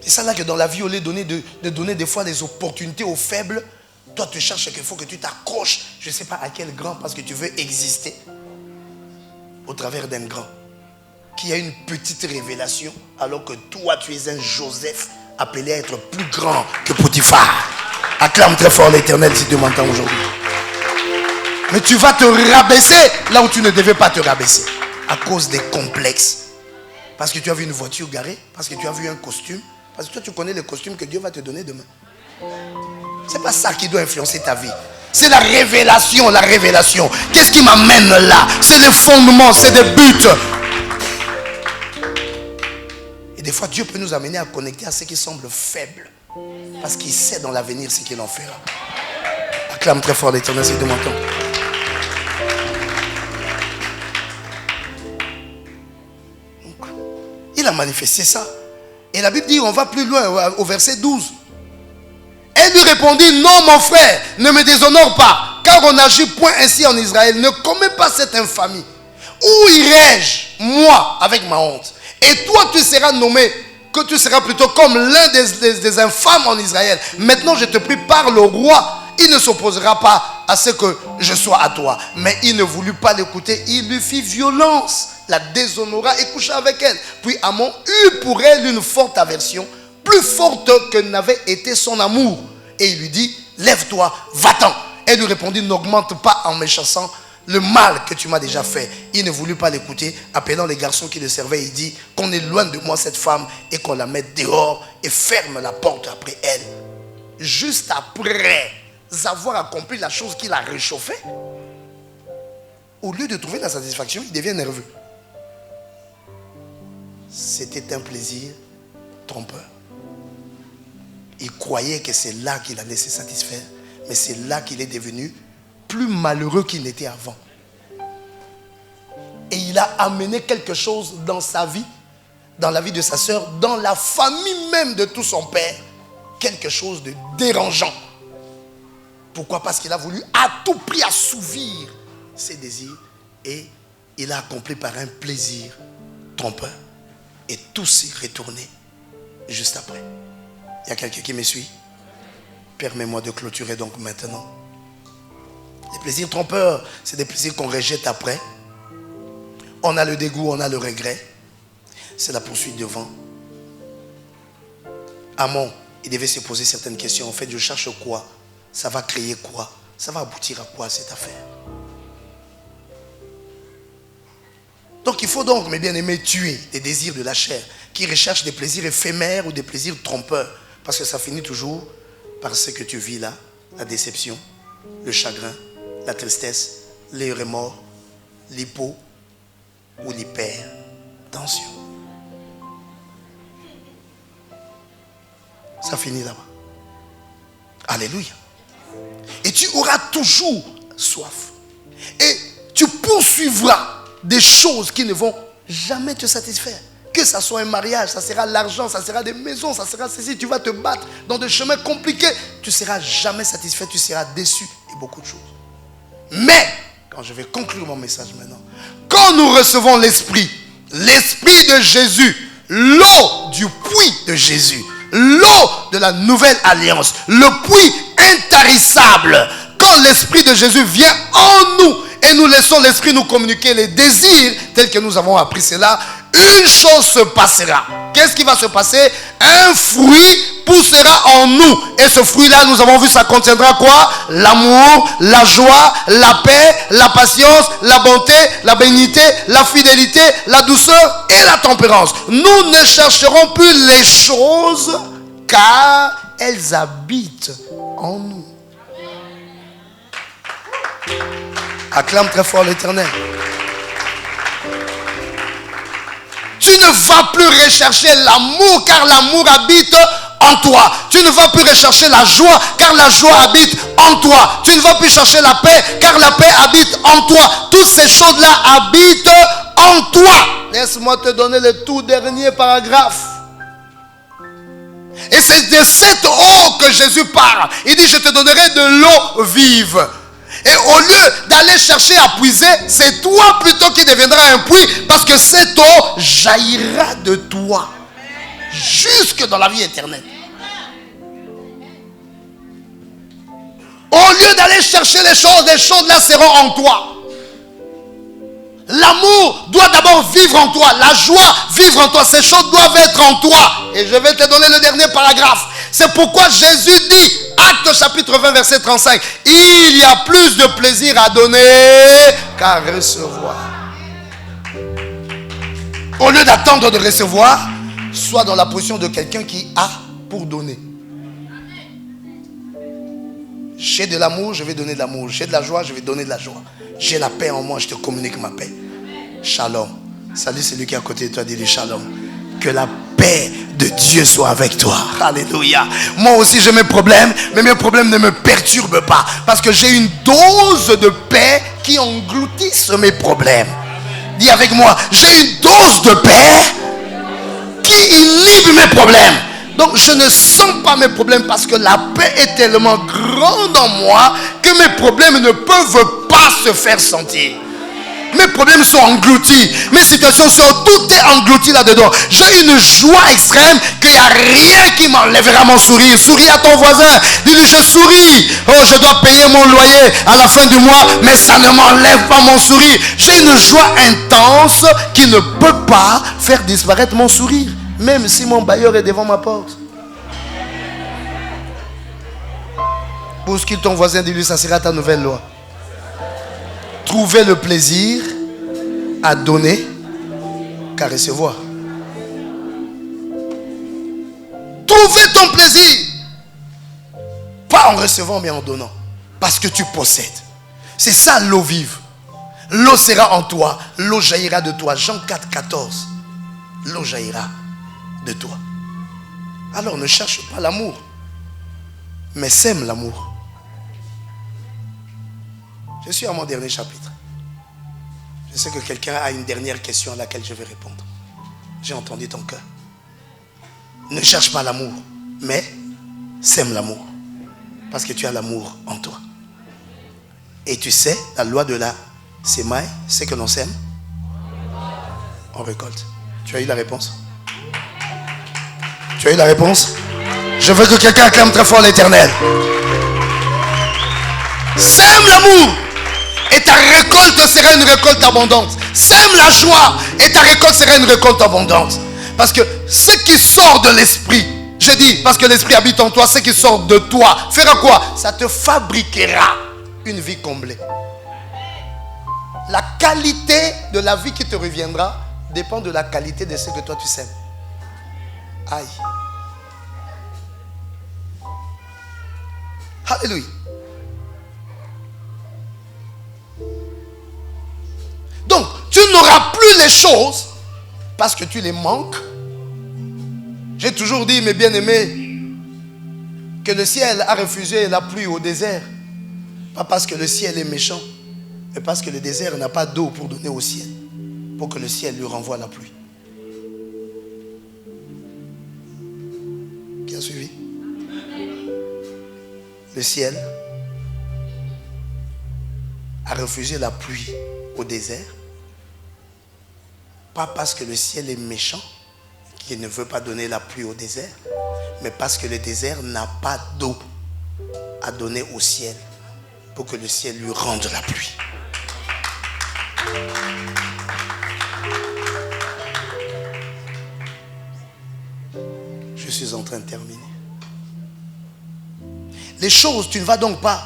C'est ça là que dans la vie, au lieu de donner des fois des opportunités aux faibles, toi tu cherches qu'il faut que tu t'accroches, je ne sais pas à quel grand, parce que tu veux exister au travers d'un grand qui a une petite révélation, alors que toi tu es un Joseph appelé à être plus grand que Potiphar. Acclame très fort l'Éternel si tu m'entends aujourd'hui. Mais tu vas te rabaisser là où tu ne devais pas te rabaisser à cause des complexes. Parce que tu as vu une voiture garée, parce que tu as vu un costume. Parce que toi, tu connais le costume que Dieu va te donner demain. Ce n'est pas ça qui doit influencer ta vie. C'est la révélation, la révélation. Qu'est-ce qui m'amène là? C'est les fondements, c'est des buts. Et des fois, Dieu peut nous amener à connecter à ce qui semble faible. Parce qu'il sait dans l'avenir ce qu'il en fera. Acclame très fort l'Éternel, c'est de mon temps. Il a manifesté ça. Et la Bible dit, on va plus loin, au verset 12. Elle lui répondit, non mon frère, ne me déshonore pas, car on n'agit point ainsi en Israël. Ne commets pas cette infamie. Où irai-je, moi, avec ma honte? Et toi, tu seras nommé que tu seras plutôt comme l'un des infâmes en Israël. Maintenant, je te prie, parle au roi. Il ne s'opposera pas à ce que je sois à toi. Mais il ne voulut pas l'écouter. Il lui fit violence, la déshonora et coucha avec elle. Puis Amon eut pour elle une forte aversion, plus forte que n'avait été son amour. Et il lui dit, lève-toi, va-t'en. Elle lui répondit, n'augmente pas en me chassant le mal que tu m'as déjà fait. Il ne voulut pas l'écouter. Appelant les garçons qui le servaient, il dit, qu'on éloigne de moi cette femme et qu'on la mette dehors et ferme la porte après elle. Juste après avoir accompli la chose qui l'a réchauffé, au lieu de trouver la satisfaction, il devient nerveux. C'était un plaisir trompeur. Il croyait que c'est là qu'il allait se satisfaire, mais c'est là qu'il est devenu plus malheureux qu'il n'était avant. Et il a amené quelque chose dans sa vie, dans la vie de sa sœur, dans la famille même de tout son père, quelque chose de dérangeant. Pourquoi? Parce qu'il a voulu à tout prix assouvir ses désirs et il a accompli par un plaisir trompeur. Et tout s'est retourné juste après. Il y a quelqu'un qui me suit? Permets-moi de clôturer donc maintenant. Les plaisirs trompeurs, c'est des plaisirs qu'on rejette après. On a le dégoût, on a le regret. C'est la poursuite devant. Amon, il devait se poser certaines questions. En fait, je cherche quoi? Ça va créer quoi? Ça va aboutir à quoi cette affaire? Donc il faut donc, mes bien-aimés, tuer les désirs de la chair qui recherchent des plaisirs éphémères ou des plaisirs trompeurs. Parce que ça finit toujours par ce que tu vis là, la déception, le chagrin, la tristesse, les remords, l'hypo ou l'hypertension. Ça finit là-bas. Alléluia. Et tu auras toujours soif. Et tu poursuivras des choses qui ne vont jamais te satisfaire. Que ça soit un mariage, ça sera l'argent, ça sera des maisons, ça sera ceci. Tu vas te battre dans des chemins compliqués. Tu ne seras jamais satisfait, tu seras déçu et beaucoup de choses. Mais, quand je vais conclure mon message maintenant, quand nous recevons l'Esprit de Jésus, l'eau du puits de Jésus, l'eau de la nouvelle alliance, le puits intarissable, quand l'Esprit de Jésus vient en nous et nous laissons l'Esprit nous communiquer les désirs tels que nous avons appris cela, une chose se passera. Qu'est-ce qui va se passer? Un fruit poussera en nous. Et ce fruit-là, nous avons vu, ça contiendra quoi? L'amour, la joie, la paix, la patience, la bonté, la bénignité, la fidélité, la douceur et la tempérance. Nous ne chercherons plus les choses car elles habitent en nous. Acclame très fort l'Éternel. Tu ne vas plus rechercher l'amour car l'amour habite en toi. Tu ne vas plus rechercher la joie car la joie habite en toi. Tu ne vas plus chercher la paix car la paix habite en toi. Toutes ces choses-là habitent en toi. Laisse-moi te donner le tout dernier paragraphe. Et c'est de cette eau que Jésus parle. Il dit, je te donnerai de l'eau vive. Et au lieu d'aller chercher à puiser, c'est toi plutôt qui deviendras un puits, parce que cette eau jaillira de toi jusque dans la vie éternelle. Au lieu d'aller chercher les choses là seront en toi. L'amour doit d'abord vivre en toi. La joie vivre en toi. Ces choses doivent être en toi. Et je vais te donner le dernier paragraphe. C'est pourquoi Jésus dit, Actes chapitre 20 verset 35, il y a plus de plaisir à donner qu'à recevoir. Au lieu d'attendre de recevoir, sois dans la position de quelqu'un qui a pour donner. J'ai de l'amour, je vais donner de l'amour. J'ai de la joie, je vais donner de la joie. J'ai la paix en moi, je te communique ma paix. Shalom. Salut celui qui est à côté de toi, dis-lui shalom. Que la paix de Dieu soit avec toi. Alléluia. Moi aussi j'ai mes problèmes, mais mes problèmes ne me perturbent pas. Parce que j'ai une dose de paix qui engloutisse mes problèmes. Dis avec moi, j'ai une dose de paix qui inhibe mes problèmes. Donc je ne sens pas mes problèmes parce que la paix est tellement grande en moi que mes problèmes ne peuvent pas se faire sentir. Mes problèmes sont engloutis. Mes situations sont, tout est englouti là-dedans. J'ai une joie extrême qu'il n'y a rien qui m'enlèvera mon sourire. Souris à ton voisin. Dis-lui, je souris. Oh, je dois payer mon loyer à la fin du mois, mais ça ne m'enlève pas mon sourire. J'ai une joie intense qui ne peut pas faire disparaître mon sourire, même si mon bailleur est devant ma porte. Bouscule ton voisin, dis-lui, ça sera ta nouvelle loi. Trouver le plaisir à donner qu'à recevoir. Trouver ton plaisir, pas en recevant mais en donnant, parce que tu possèdes. C'est ça l'eau vive. L'eau sera en toi, l'eau jaillira de toi. Jean 4, 14. L'eau jaillira de toi. Alors ne cherche pas l'amour, mais sème l'amour. Je suis à mon dernier chapitre. Je sais que quelqu'un a une dernière question à laquelle je vais répondre. J'ai entendu ton cœur. Ne cherche pas l'amour, mais sème l'amour. Parce que tu as l'amour en toi. Et tu sais, la loi de la sémaille, c'est que l'on sème, on récolte. Tu as eu la réponse? Tu as eu la réponse? Je veux que quelqu'un acclame très fort l'Éternel. Sème l'amour et ta récolte sera une récolte abondante. Sème la joie et ta récolte sera une récolte abondante. Parce que ce qui sort de l'esprit, je dis, parce que l'esprit habite en toi, ce qui sort de toi, fera quoi? Ça te fabriquera une vie comblée. La qualité de la vie qui te reviendra dépend de la qualité de ce que toi tu sèmes. Aïe. Alléluia. Donc, tu n'auras plus les choses parce que tu les manques. J'ai toujours dit, mes bien-aimés, que le ciel a refusé la pluie au désert. Pas parce que le ciel est méchant, mais parce que le désert n'a pas d'eau pour donner au ciel, pour que le ciel lui renvoie la pluie. Qui a suivi? Le ciel a refusé la pluie au désert, pas parce que le ciel est méchant, qui ne veut pas donner la pluie au désert, mais parce que le désert n'a pas d'eau à donner au ciel pour que le ciel lui rende la pluie. Je suis en train de terminer. Les choses, tu ne vas donc pas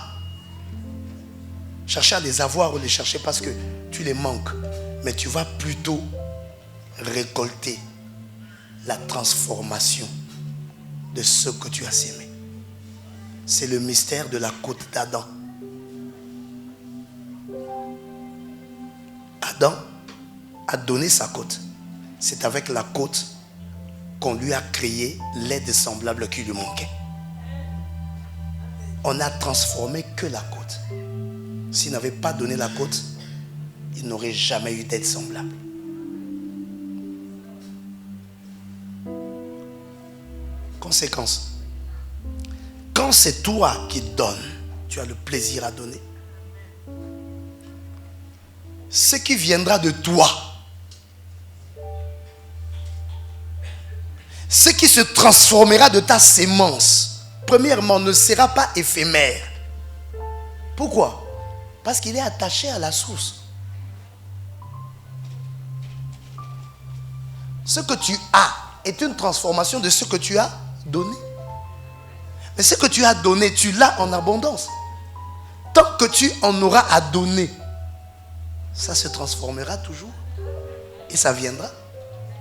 chercher à les avoir ou les chercher parce que tu les manques, mais tu vas plutôt récolter la transformation de ce que tu as sémé. C'est le mystère de la côte d'Adam. Adam a donné sa côte. C'est avec la côte qu'on lui a créé l'aide semblable qui lui manquait. On n'a transformé que la côte. S'il n'avait pas donné la côte, il n'aurait jamais eu d'aide semblable. Conséquence. Quand c'est toi qui donnes, tu as le plaisir à donner. Ce qui viendra de toi, ce qui se transformera de ta sémence, premièrement, ne sera pas éphémère. Pourquoi? Parce qu'il est attaché à la source. Ce que tu as est une transformation de ce que tu as donné. Mais ce que tu as donné, tu l'as en abondance. Tant que tu en auras à donner, ça se transformera toujours. Et ça viendra.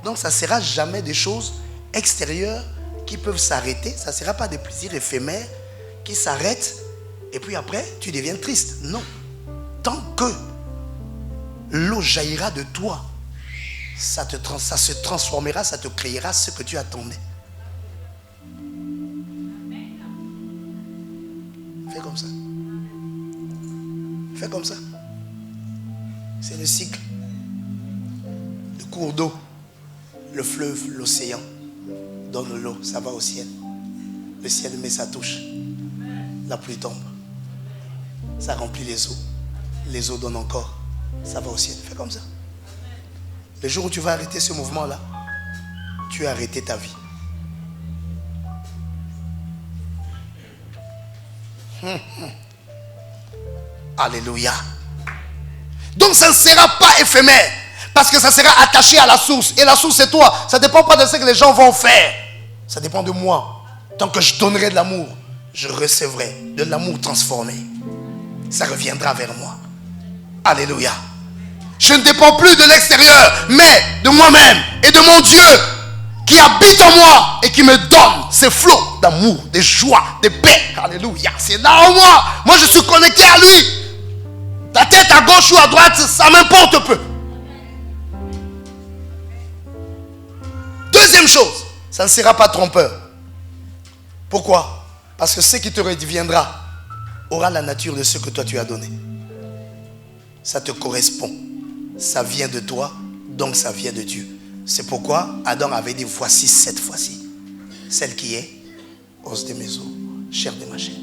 Donc ça ne sera jamais des choses extérieures qui peuvent s'arrêter. Ça ne sera pas des plaisirs éphémères qui s'arrêtent. Et puis après, tu deviens triste. Non. Tant que l'eau jaillira de toi, ça se transformera, ça te créera ce que tu attendais. Fais comme ça. Fais comme ça. C'est le cycle. Le cours d'eau, le fleuve, l'océan donne l'eau, ça va au ciel. Le ciel met sa touche. La pluie tombe. Ça remplit les eaux. Les eaux donnent encore. ça va au ciel. Fais comme ça. Le jour où tu vas arrêter ce mouvement-là, tu as arrêté ta vie. Alléluia. Donc ça ne sera pas éphémère, parce que ça sera attaché à la source. Et la source c'est toi. Ça ne dépend pas de ce que les gens vont faire. Ça dépend de moi. Tant que je donnerai de l'amour, je recevrai de l'amour transformé. Ça reviendra vers moi. Alléluia. Je ne dépends plus de l'extérieur, mais de moi-même et de mon Dieu qui habite en moi et qui me donne ces flots d'amour, de joie, de paix. Alléluia. C'est là en moi. Moi, je suis connecté à lui. Ta tête à gauche ou à droite, ça m'importe peu. Deuxième chose, ça ne sera pas trompeur. Pourquoi? Parce que ce qui te reviendra aura la nature de ce que toi tu as donné. Ça te correspond. Ça vient de toi, donc ça vient de Dieu. C'est pourquoi Adam avait dit, voici cette fois-ci, celle qui est os de mes os, chair de ma chair.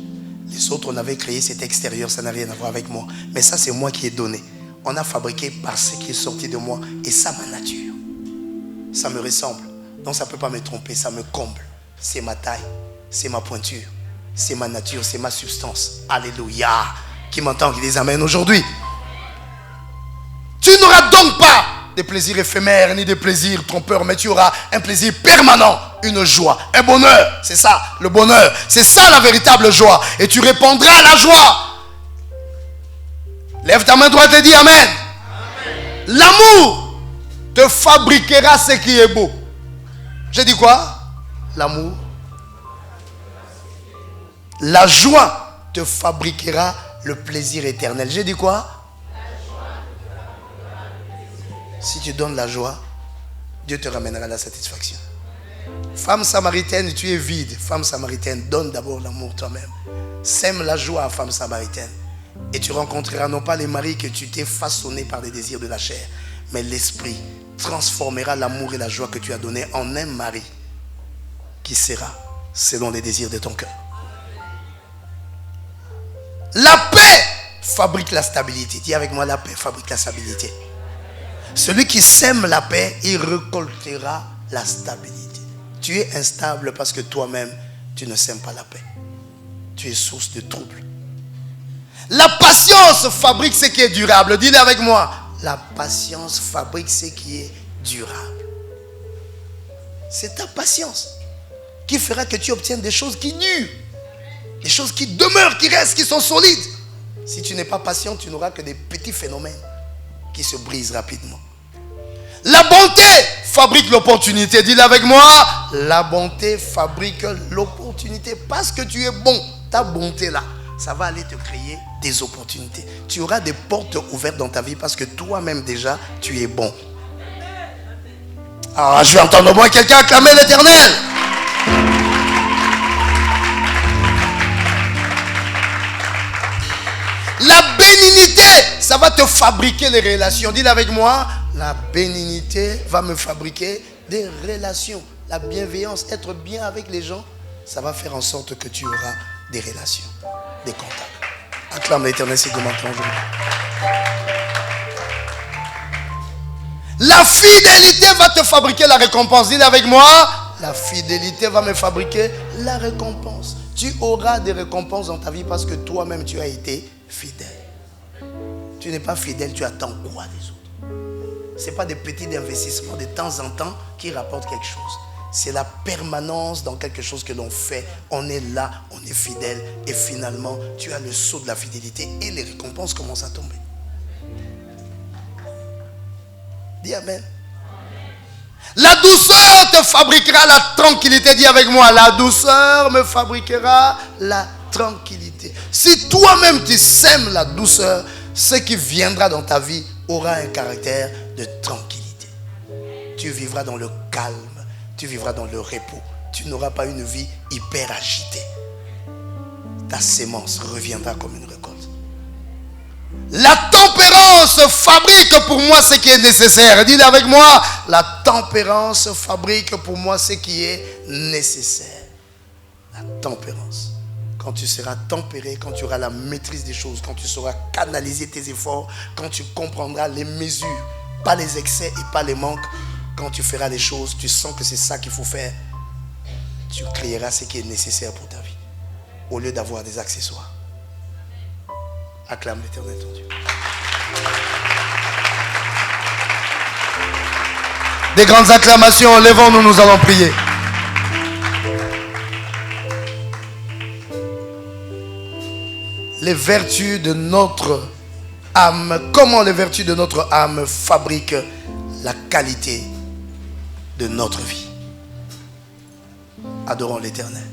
Les autres, on avait créé cet extérieur, ça n'a rien à voir avec moi. Mais ça, c'est moi qui ai donné. On a fabriqué par ce qui est sorti de moi. Et ça, ma nature. Ça me ressemble. Donc ça ne peut pas me tromper, ça me comble. C'est ma taille, c'est ma pointure, c'est ma nature, c'est ma substance. Alléluia. Qui m'entend, qui dit amen aujourd'hui. Tu n'auras donc pas des plaisirs éphémères ni des plaisirs trompeurs, mais tu auras un plaisir permanent, une joie, un bonheur. C'est ça, le bonheur. C'est ça la véritable joie. Et tu répondras à la joie. Lève ta main droite et dis amen. Amen. L'amour te fabriquera ce qui est beau. J'ai dit quoi? L'amour. La joie te fabriquera le plaisir éternel. J'ai dit quoi? Si tu donnes la joie, Dieu te ramènera la satisfaction. Femme samaritaine, tu es vide. Femme samaritaine, donne d'abord l'amour toi-même. Sème la joie, femme samaritaine. Et tu rencontreras non pas les maris que tu t'es façonné par les désirs de la chair, mais l'esprit transformera l'amour et la joie que tu as donné en un mari qui sera selon les désirs de ton cœur. La paix fabrique la stabilité. Dis avec moi, la paix fabrique la stabilité. Celui qui sème la paix, il récoltera la stabilité. Tu es instable parce que toi-même, tu ne sèmes pas la paix. Tu es source de troubles. La patience fabrique ce qui est durable. Dis-le avec moi. La patience fabrique ce qui est durable. C'est ta patience qui fera que tu obtiennes des choses qui durent. Des choses qui demeurent, qui restent, qui sont solides. Si tu n'es pas patient, tu n'auras que des petits phénomènes qui se brisent rapidement. La bonté fabrique l'opportunité. Dis-le avec moi. La bonté fabrique l'opportunité. Parce que tu es bon, ta bonté là, ça va aller te créer des opportunités. Tu auras des portes ouvertes dans ta vie parce que toi-même déjà, tu es bon. Alors, je vais entendre au moins quelqu'un acclamer l'Éternel. La bénignité, ça va te fabriquer les relations. Dis-le avec moi. La bénignité va me fabriquer des relations. La bienveillance, être bien avec les gens, ça va faire en sorte que tu auras des relations, des contacts. Acclame l'Éternel si tu m'entends aujourd'hui. La fidélité va te fabriquer la récompense. Dis-le avec moi. La fidélité va me fabriquer la récompense. Tu auras des récompenses dans ta vie parce que toi-même tu as été fidèle. Tu n'es pas fidèle, tu attends quoi des autres? Ce n'est pas des petits investissements de temps en temps qui rapportent quelque chose. C'est la permanence dans quelque chose que l'on fait. On est là, on est fidèle. Et finalement, tu as le sceau de la fidélité et les récompenses commencent à tomber. Dis amen. La douceur te fabriquera la tranquillité. Dis avec moi, la douceur me fabriquera la tranquillité. Si toi-même tu sèmes la douceur, ce qui viendra dans ta vie aura un caractère de tranquillité. Tu vivras dans le calme, tu vivras dans le repos. Tu n'auras pas une vie hyper agitée. Ta sémence reviendra comme une récolte. La tempérance fabrique pour moi ce qui est nécessaire. Dis-le avec moi. La tempérance fabrique pour moi ce qui est nécessaire. La tempérance. Quand tu seras tempéré, quand tu auras la maîtrise des choses, quand tu sauras canaliser tes efforts, quand tu comprendras les mesures, pas les excès et pas les manques, quand tu feras les choses, tu sens que c'est ça qu'il faut faire, tu créeras ce qui est nécessaire pour ta vie, au lieu d'avoir des accessoires. Acclame l'Éternel ton Dieu. Des grandes acclamations, levons-nous, nous allons prier. Les vertus de notre âme, comment les vertus de notre âme fabriquent la qualité de notre vie. Adorons l'Éternel.